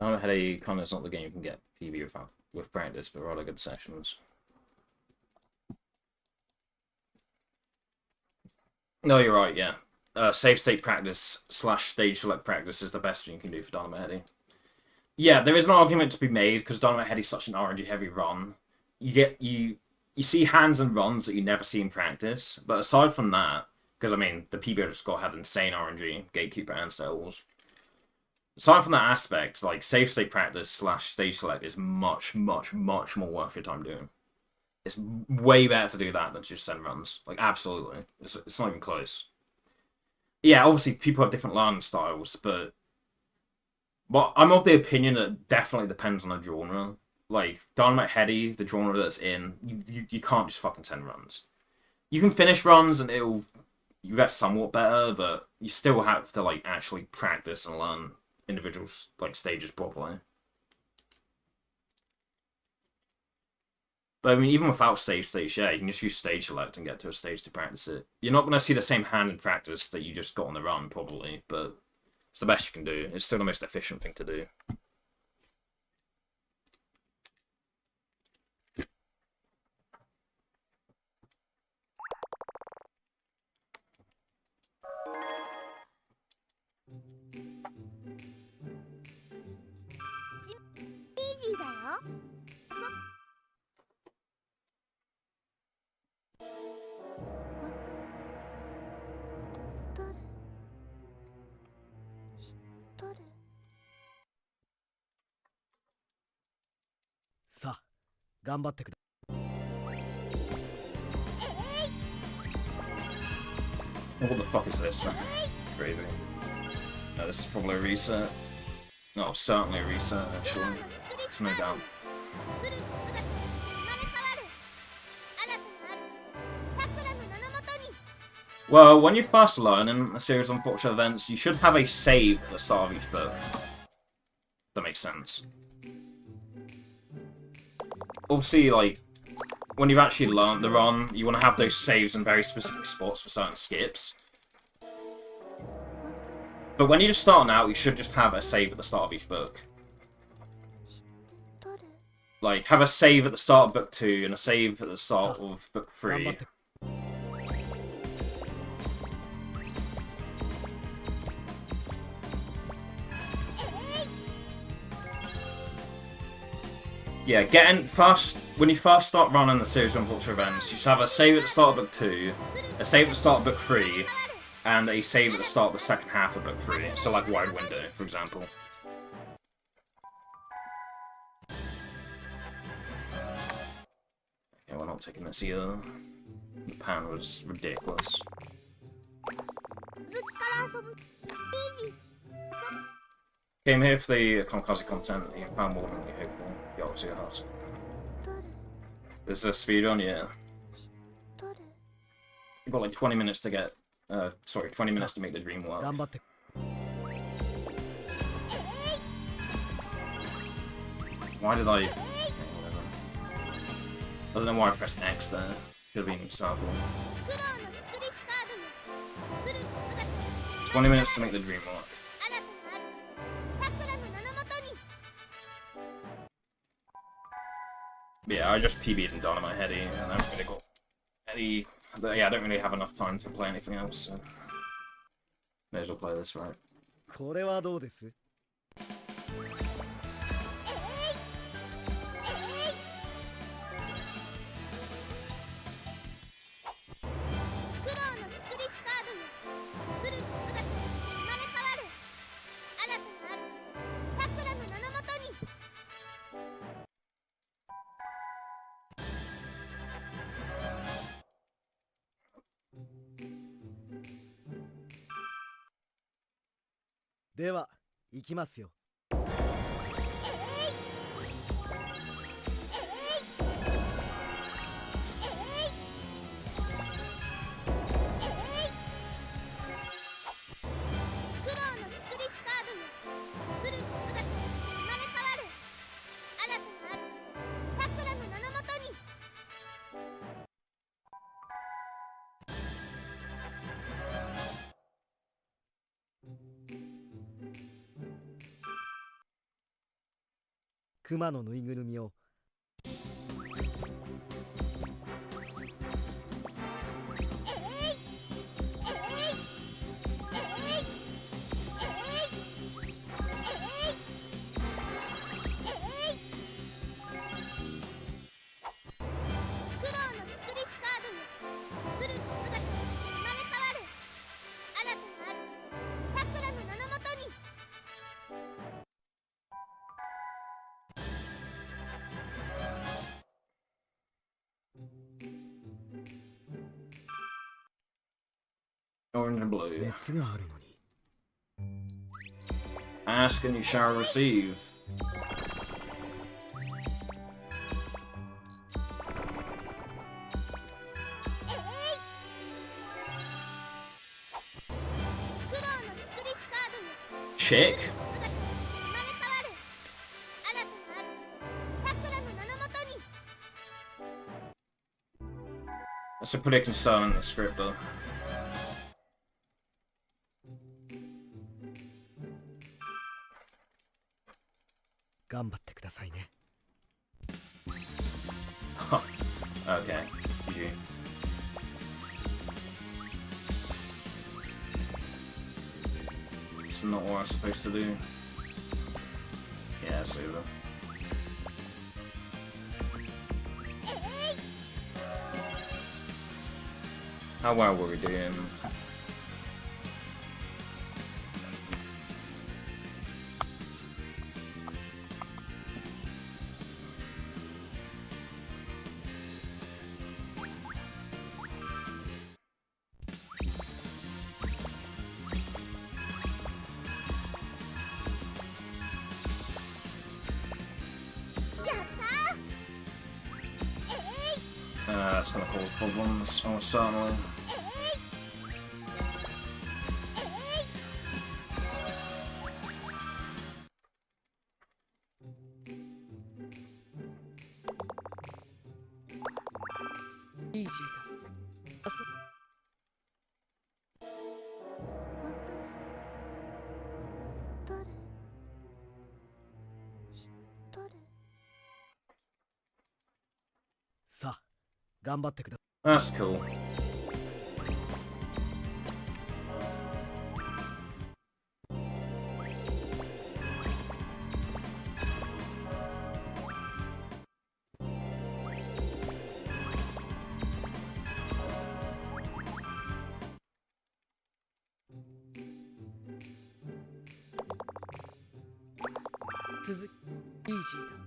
I don't know how you kind of, it's not the game you can get PB with practice, but rather good sessions. No, you're right, yeah. Save state practice slash stage select practice is the best thing you can do for Dynamite Headdy. Yeah, there is an argument to be made because Dynamite Headdy's such an RNG heavy run. You see hands and runs that you never see in practice, but aside from that, because I mean the PBO score had insane RNG, Gatekeeper and Sales. Aside from that aspect, like save state practice slash stage select is much, much, much more worth your time doing. It's way better to do that than just send runs. Like absolutely, it's not even close. Yeah, obviously people have different learning styles, but I'm of the opinion that it definitely depends on the genre. Like Dynamite Headdy, the genre that's in, you can't just fucking send runs. You can finish runs and you get somewhat better, but you still have to like actually practice and learn individual like stages properly. But I mean, even without save stage, yeah, you can just use stage select and get to a stage to practice it. You're not going to see the same hand in practice that you just got on the run, probably, but it's the best you can do. It's still the most efficient thing to do. Easy だよ。さあ、頑張ってくだ。What the fuck is this, man? Gravy. No, this is probably a reset. No, certainly a reset, actually. There's no doubt. Well, when you're first learning a series of unfortunate events, you should have a save at the start of each book. That makes sense. Obviously, like, when you've actually learned the run, you want to have those saves in very specific spots for certain skips. But when you're just starting out, you should just have a save at the start of each book. Like, have a save at the start of book 2 and a save at the start of book 3. Yeah, when you first start running the series of unfortunate events, you should have a save at the start of book 2, a save at the start of book 3, and a save at the start of the second half of book 3. So like Wide Window, for example. Okay, we're not taking this either. The pan was ridiculous. Came here for the kamikaze content, you found more than you hoped for. You obviously a house. There's a speedrun, yeah. You've got like 20 minutes to get, 20 minutes to make the dream work. Why did I... I don't know why I pressed X there. Should have been circle. 20 minutes to make the dream work. Yeah, I just PB'd and Dynamite Headdy, and I haven't really got any... Yeah, I don't really have enough time to play anything else, so... May as well play this, right? これはどうです？ では、行きますよ。熊のぬいぐるみを Orange and blue. 熱があるのに Ask and you shall receive. Chick? That's a pretty concerning script though. 頑張ってくださいね Okay. GG. It's not what I'm supposed to do. Yeah, it's over. How well were we doing? That's gonna cause problems, almost certainly. Easy. さあ頑張ってくだ That's cool. Easy.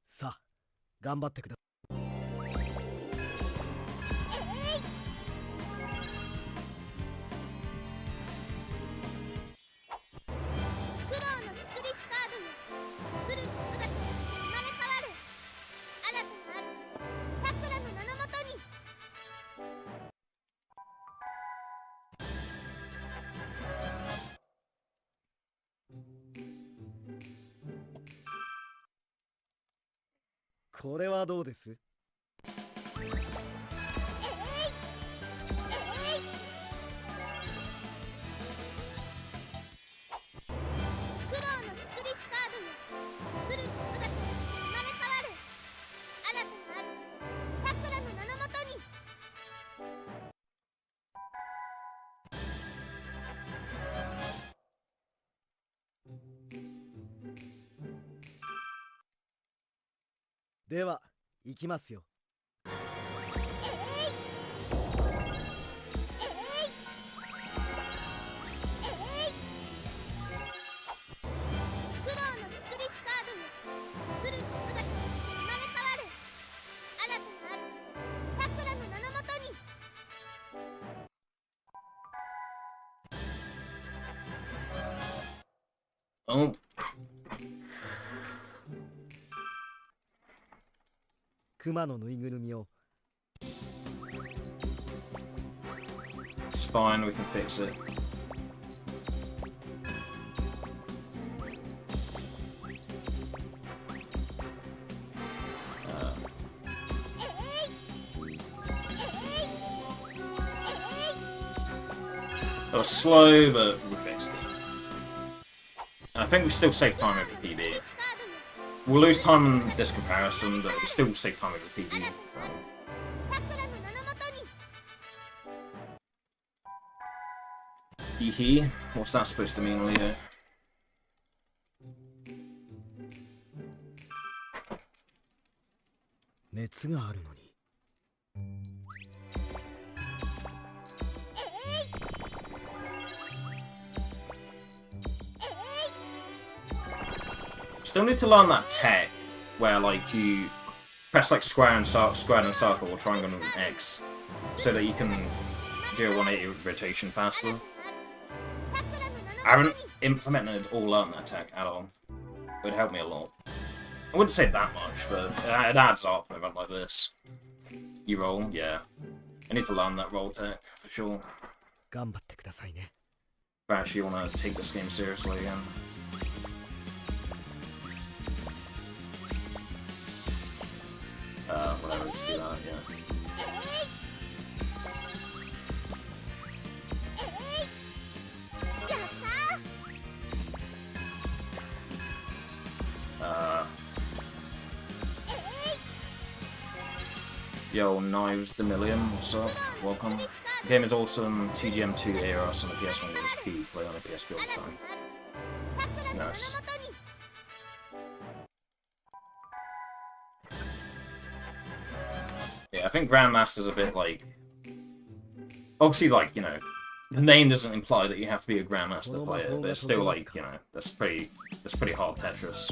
さあ頑張ってくだ これはどうです では行きますよ Oh. クマのぬいぐるみを It's fine, we can fix it. It was slow, but we fixed it. I think we still save time over PB. We'll lose time in this comparison, but we still save time over PB. Hee. What's that supposed to mean, Leo? 熱があるのに 「Still need to learn that tech where like you press like square and circle or triangle and X so that you can do a 180 rotation faster. I haven't implemented or learned that tech at all. It would help me a lot. I wouldn't say that much, but it adds up in an event like this. You roll, yeah. I need to learn that roll tech, for sure. 頑張ってくださいね。 If I actually want to take this game seriously again. Whatever, just do that, yeah. Yo, Knives the Million, what's up? Welcome. The game is awesome. TGM2 ARS on the PS1 games P, play on the PSP all the time. Nice. Yeah, I think Grandmaster's a bit like... Obviously, like, you know, the name doesn't imply that you have to be a Grandmaster player, but it's still like, you know, that's pretty hard Tetris.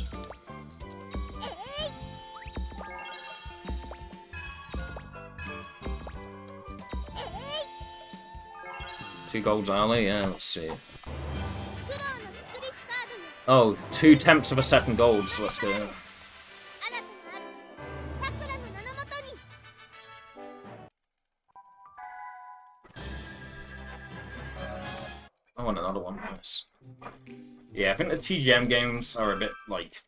Two golds early? Yeah, let's see. Oh, 2/10 of a second gold, so let's go. I want another one, nice. Yeah, I think the TGM games are a bit like...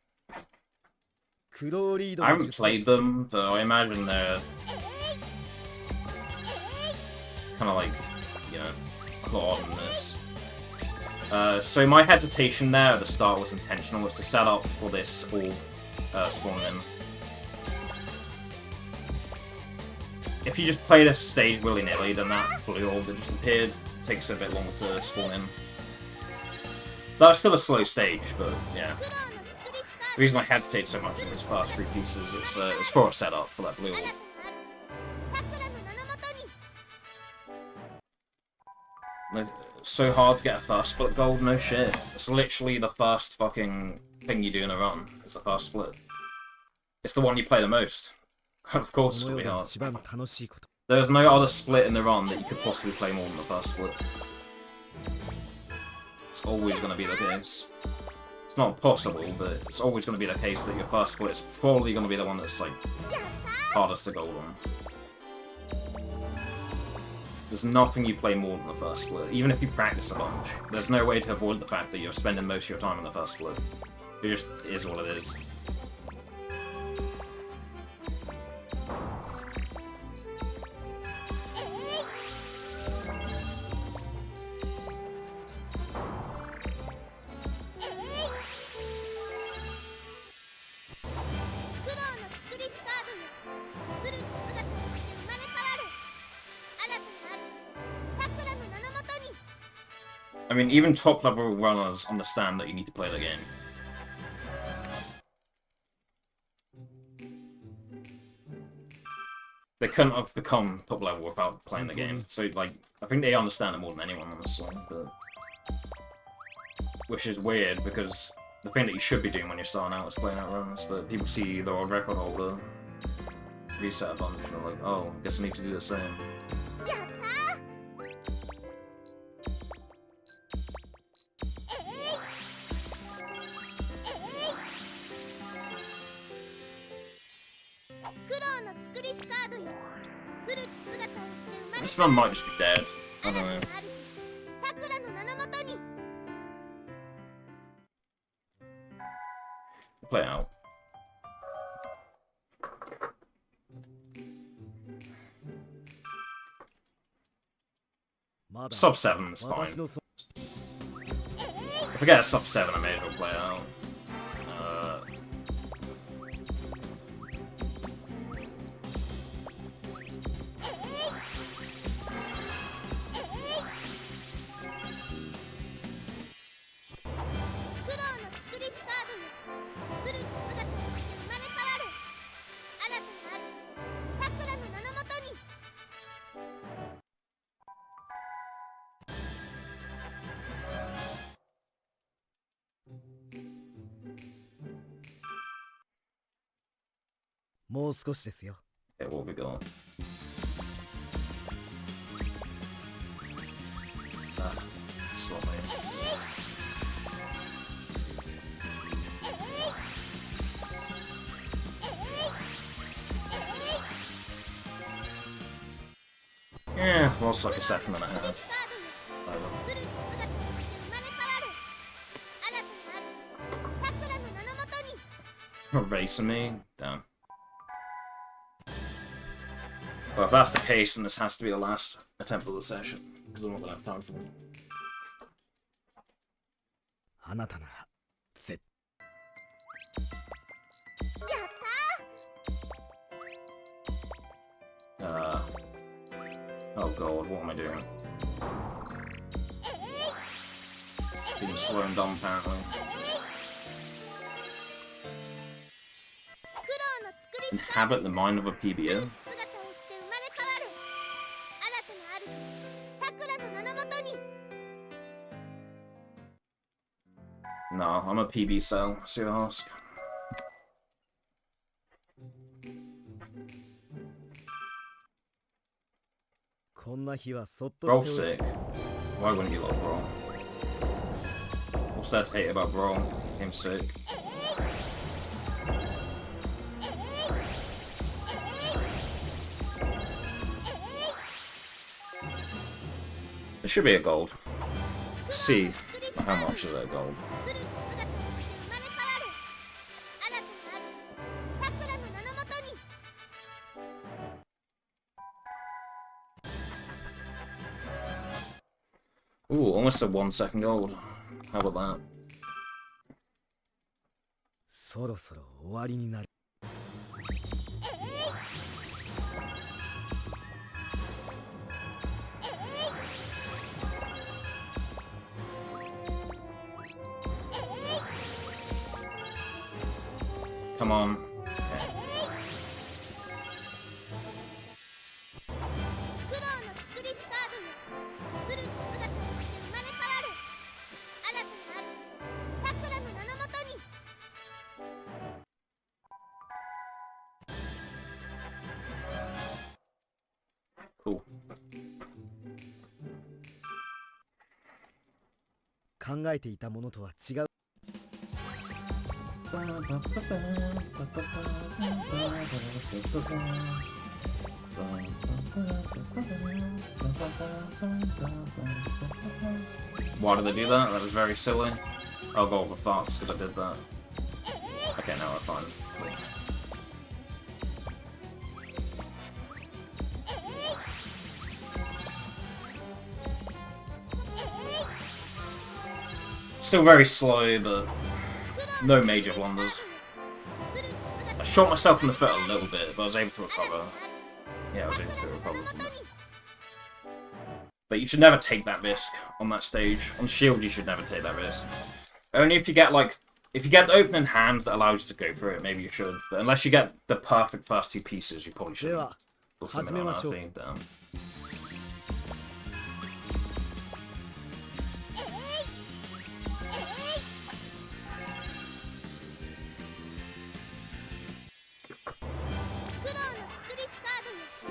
I haven't played them, but I imagine they're... kind of like, you know, a lot on this. So my hesitation there at the start was intentional. It's to set up for this all spawn in. If you just play this stage willy-nilly, then that blue orb that just appeared takes a bit longer to spawn in. That's still a slow stage, but yeah. The reason I hesitate so much in these first three pieces is it's for a setup for that blue orb. It's so hard to get a first split gold, no shit. It's literally the first fucking thing you do in a run, is the first split. It's the one you play the most. Of course it'll be hard. There's no other split in the run that you could possibly play more than the first split. It's always going to be the case. It's not possible, but it's always going to be the case that your first split is probably going to be the one that's, like, hardest to gold on. There's nothing you play more than the first split, even if you practice a bunch. There's no way to avoid the fact that you're spending most of your time on the first split. It just is what it is. I mean, even top-level runners understand that you need to play the game. They couldn't have become top-level without playing the game. So, like, I think they understand it more than anyone, honestly. But... which is weird, because the thing that you should be doing when you're starting out is playing out runs, but people see the world record holder reset a bunch, and they're like, oh, I guess I need to do the same. This one might just be dead. I don't know. Play it out. Sub 7 is fine. If I get a sub 7, I may as well play it out. もう少しですよ。 Okay, what have we got? Slowly. Yeah, well, it's like a second and a half. Erasing me? Damn. Well, if that's the case, then this has to be the last attempt of the session, because I'm not gonna have time for it. あなたなら絶 Oh god, what am I doing? Being slow and dumb, apparently. Inhabit the mind of a PBO? No, I'm a PB cell, so you ask. Brawl sick. Why wouldn't you love Brawl? What's there to hate about Brawl? Him sick. There should be a gold. Let's see how much is that gold. Ooh, almost a 1 second gold. How about that? そろそろ終わりになる。 Come on. Okay. Cool. 考えていたものとは違う。 Why did they do that? That was very silly. I'll go over fox because I did that. Okay, now we're fine. Still very slow, but no major blunders. I shot myself in the foot a little bit, but I was able to recover. Yeah, I was able to recover from it. But you should never take that risk on that stage. On Shield, you should never take that risk. Only if you get, like, if you get the opening hand that allows you to go for it, maybe you should. But unless you get the perfect first 2 pieces, you probably shouldn't. Force them in on that thing, damn.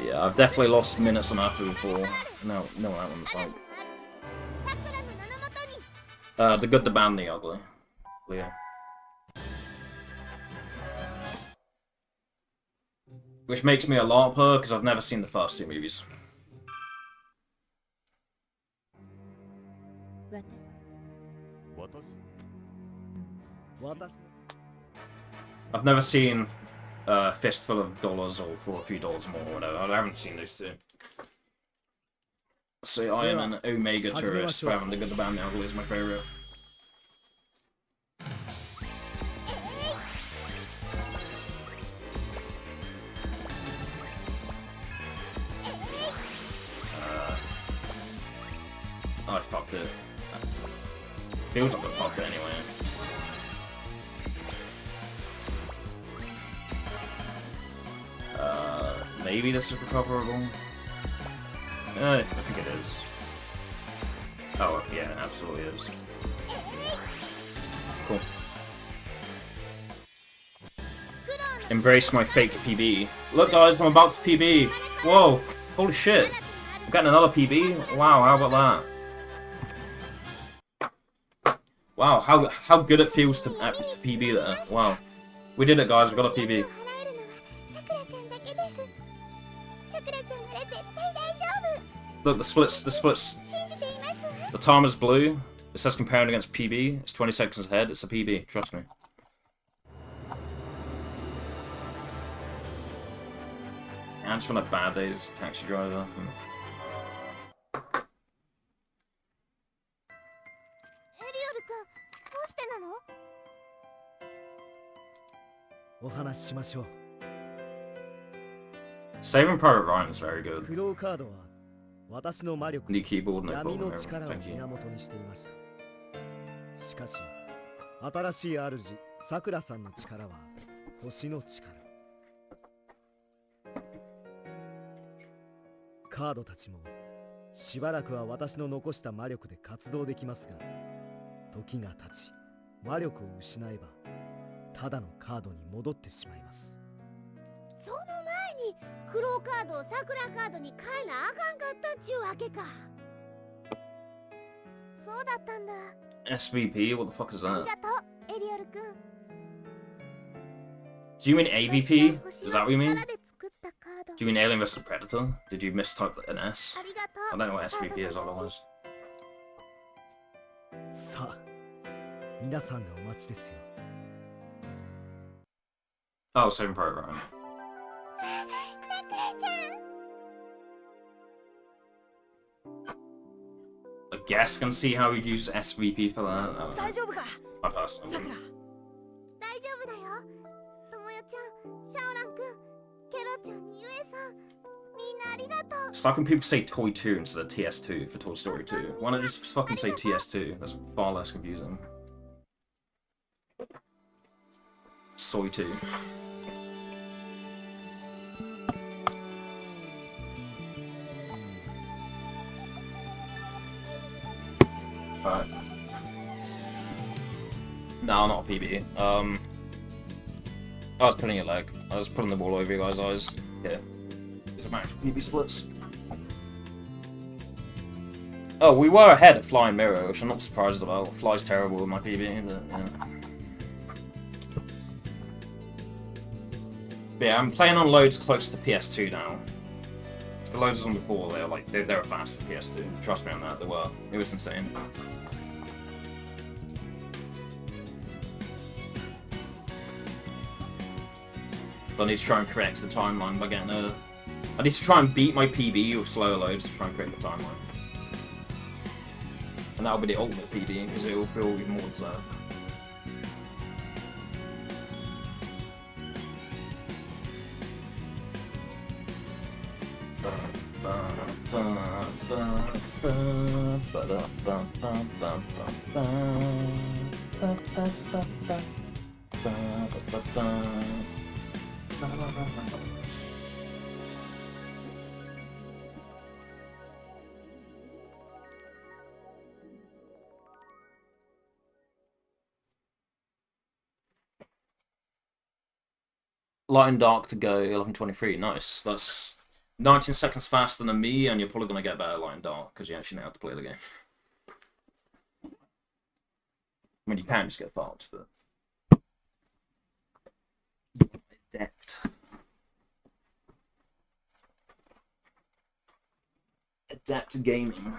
Yeah, I've definitely lost minutes on Apple before. No, that one's like... the good, the bad, and the ugly. Leo. Which makes me a LARPer, because I've never seen the first 2 movies. I've never seen Fistful of Dollars or For a Few Dollars More or whatever. I haven't seen those 2. So I am an Omega tourist for having the good, the bad, and the ugly is my favourite. I fucked it. Feels like I fucked it anyway. Maybe this is recoverable? I think it is. Oh, yeah, it absolutely is. Cool. Embrace my fake PB. Look guys, I'm about to PB. Whoa, holy shit. I'm getting another PB? Wow, how about that? Wow, how good it feels to PB there. Wow. We did it guys, we got a PB. Look, the splits. The timer's blue. It says comparing against PB. It's 20 seconds ahead. It's a PB, trust me. Answer on a bad day's taxi driver. お話ししましょう。 Saving Private Ryan is very good. クローカードは私の魔力 New keyboard, no 闇 problem. の力を Thank you. 源にしていました。しかし新しい主さくらさんの力は星の力。カードたちもしばらくは私の残した魔力で活動できますが、時が経ち魔力を失えばただのカードに戻ってしまいます。その前にクローカードをサクラカードに変えなあかんかったっちゅうわけか。そうだったんだ。 SVP? What the fuck is あ that? りがとう、エリオル君。 Do you mean AVP? Is that what you mean? 力で作ったカード。 Do you mean Alien vs Predator? Did you mistype an S? ありがと I う。 don't know what SVP is otherwise. さあ皆さんがお待ちですよ。 Oh, Saving Private Ryan. さくらちゃん。 I guess can see how you'd use SVP for that. I don't 大 know. 丈夫か My personal さ opinion. くら大丈夫だよ。ともよちゃん、シャオラン君、ケロちゃんにゆえさん、みんなありがとう。 It's like when people say Toy 2 instead of TS2 for Toy Story 2. Why not just fucking say TS2? That's far less confusing. Soy 2. Alright. No, not a PB. I was pulling your leg. I was pulling the ball over your guys' eyes. Yeah. These are actual PB splits. Oh, we were ahead at Flying Mirror, which I'm not surprised about. Fly's terrible with my PB, but yeah. But yeah, I'm playing on loads close to PS2 now. The loads on before, they were fast at PS2. Trust me on that, they were. It was insane. So I need to try and correct the timeline by getting a... I need to try and beat my PB with slower loads to try and correct the timeline. And that'll be the ultimate PB, because it will feel even more deserved. Light and dark to go 11:23. Nice. That's 19 seconds faster than me, and you're probably gonna get better light and dark because you actually know how to play the game. I mean, you can just get fucked, but adept. Adept gaming.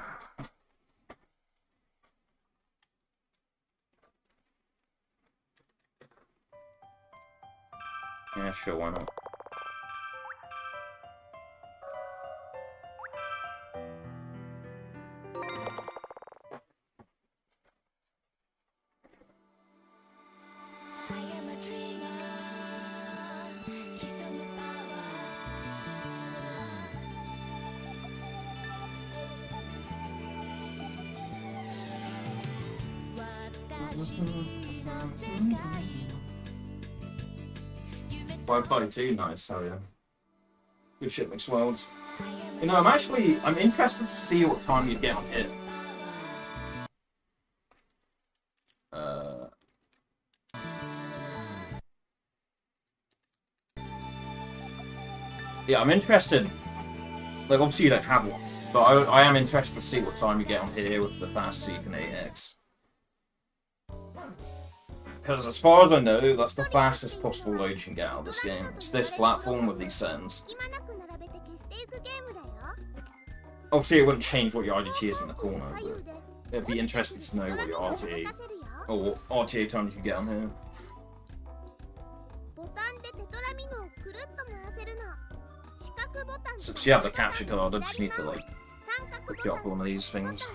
Yeah, sure, why not? Well, Party 2, nice, oh yeah. Good shit, mixed worlds. You know, I'm interested to see what time you get on it. Yeah, I'm interested. Like, obviously you don't have one, but I am interested to see what time you get on here with the fast Seek and 8X. Because as far as I know, that's the fastest possible load you can get out of this game. It's this platform with these settings. Obviously it wouldn't change what your RGT is in the corner, but it'd be interesting to know what your RTA, or what RTA time you can get on here. Since you have the capture card, I just need to like hook you up with one of these things.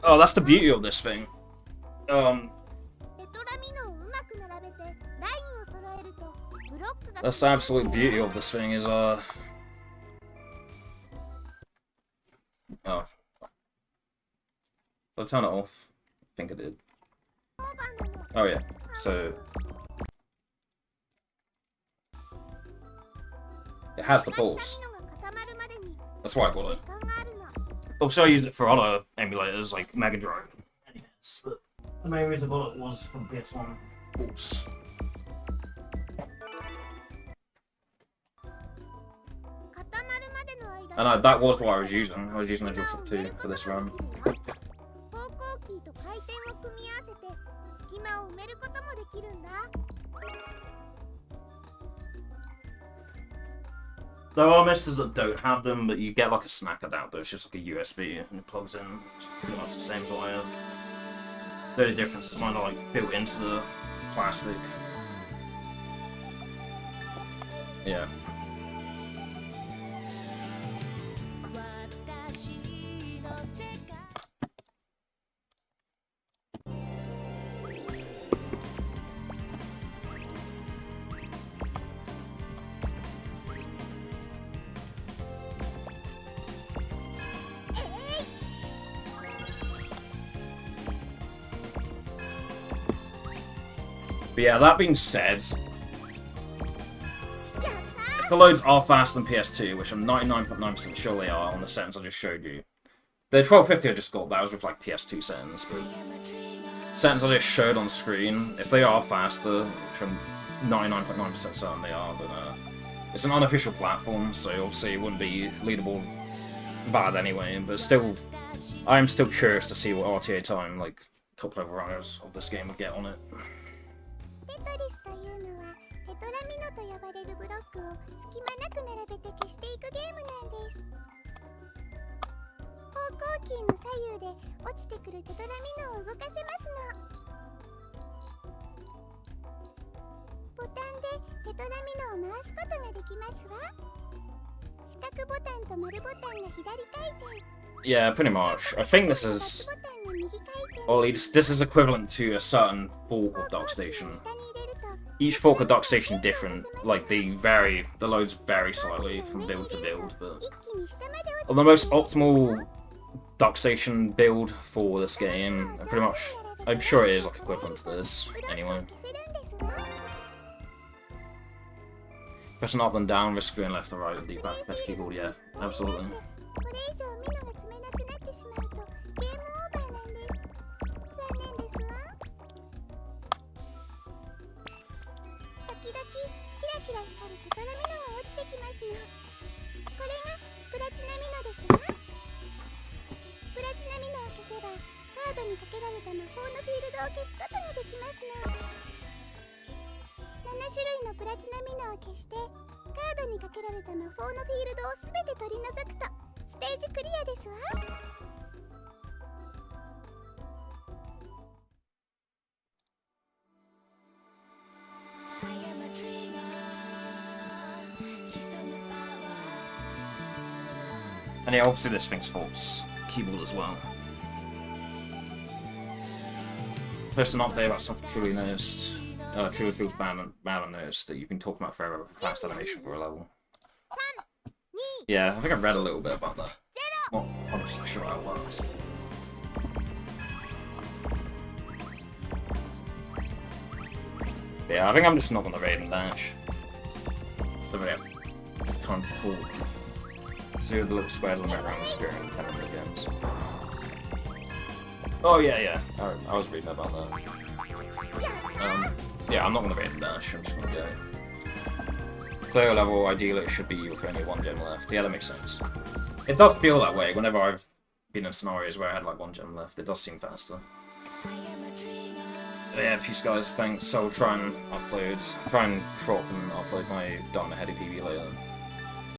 Oh, that's the beauty of this thing. That's the absolute beauty of this thing is oh. Did I turn it off? I think I did. Oh yeah, so it has the pulse. That's why I got it. Also, I used it for other emulators like Mega Drive. But the main reason I got it was from PS1 pulse. And that was what I was using. I was using a DualShock 2 for this run. There are misters that don't have them, but you get like a snack adapter. It's just like a USB and it plugs in. It's pretty much the same as what I have. The only difference is mine are like built into the plastic. Yeah. But yeah, that being said, if the loads are faster than PS2, which I'm 99.9% sure they are on the settings I just showed you. The 1250 I just got, that was with like PS2 settings, but settings I just showed on screen, if they are faster, which I'm 99.9% certain they are, but it's an unofficial platform, so obviously it wouldn't be leaderboard valid anyway, but still, I am still curious to see what RTA time, like, top level runners of this game would get on it. Yeah, pretty much. I think this is, or at least this is equivalent to a certain fork of Dock Station. Each fork of Dock Station different, like the loads vary slightly from build to build, but on the most optimal Dock Station build for this game, pretty much, I'm sure it is like equivalent to this, anyway. Pressing up and down, risk going left and right with the better keyboard, yeah, absolutely. And yeah, obviously this thing's false keyboard as well. First an update about something truly noticed. Truly feels bad and noticed that you've been talking about forever with fast animation for a level. Yeah, I think I've read a little bit about that. Not 100% sure how it works. But yeah, I think I'm just not gonna raid and dash. Don't really have time to talk. See the little squares on that around the spirit and kind of the games. Oh yeah. I was reading about that. Yeah, I'm not gonna read the dash. I'm just gonna go. Clear level, ideally it should be with only one gem left. Yeah, that makes sense. It does feel that way whenever I've been in scenarios where I had like one gem left. It does seem faster. But yeah, peace guys, thanks. So I'll try and crop and upload my Dynamite Headdy PB later.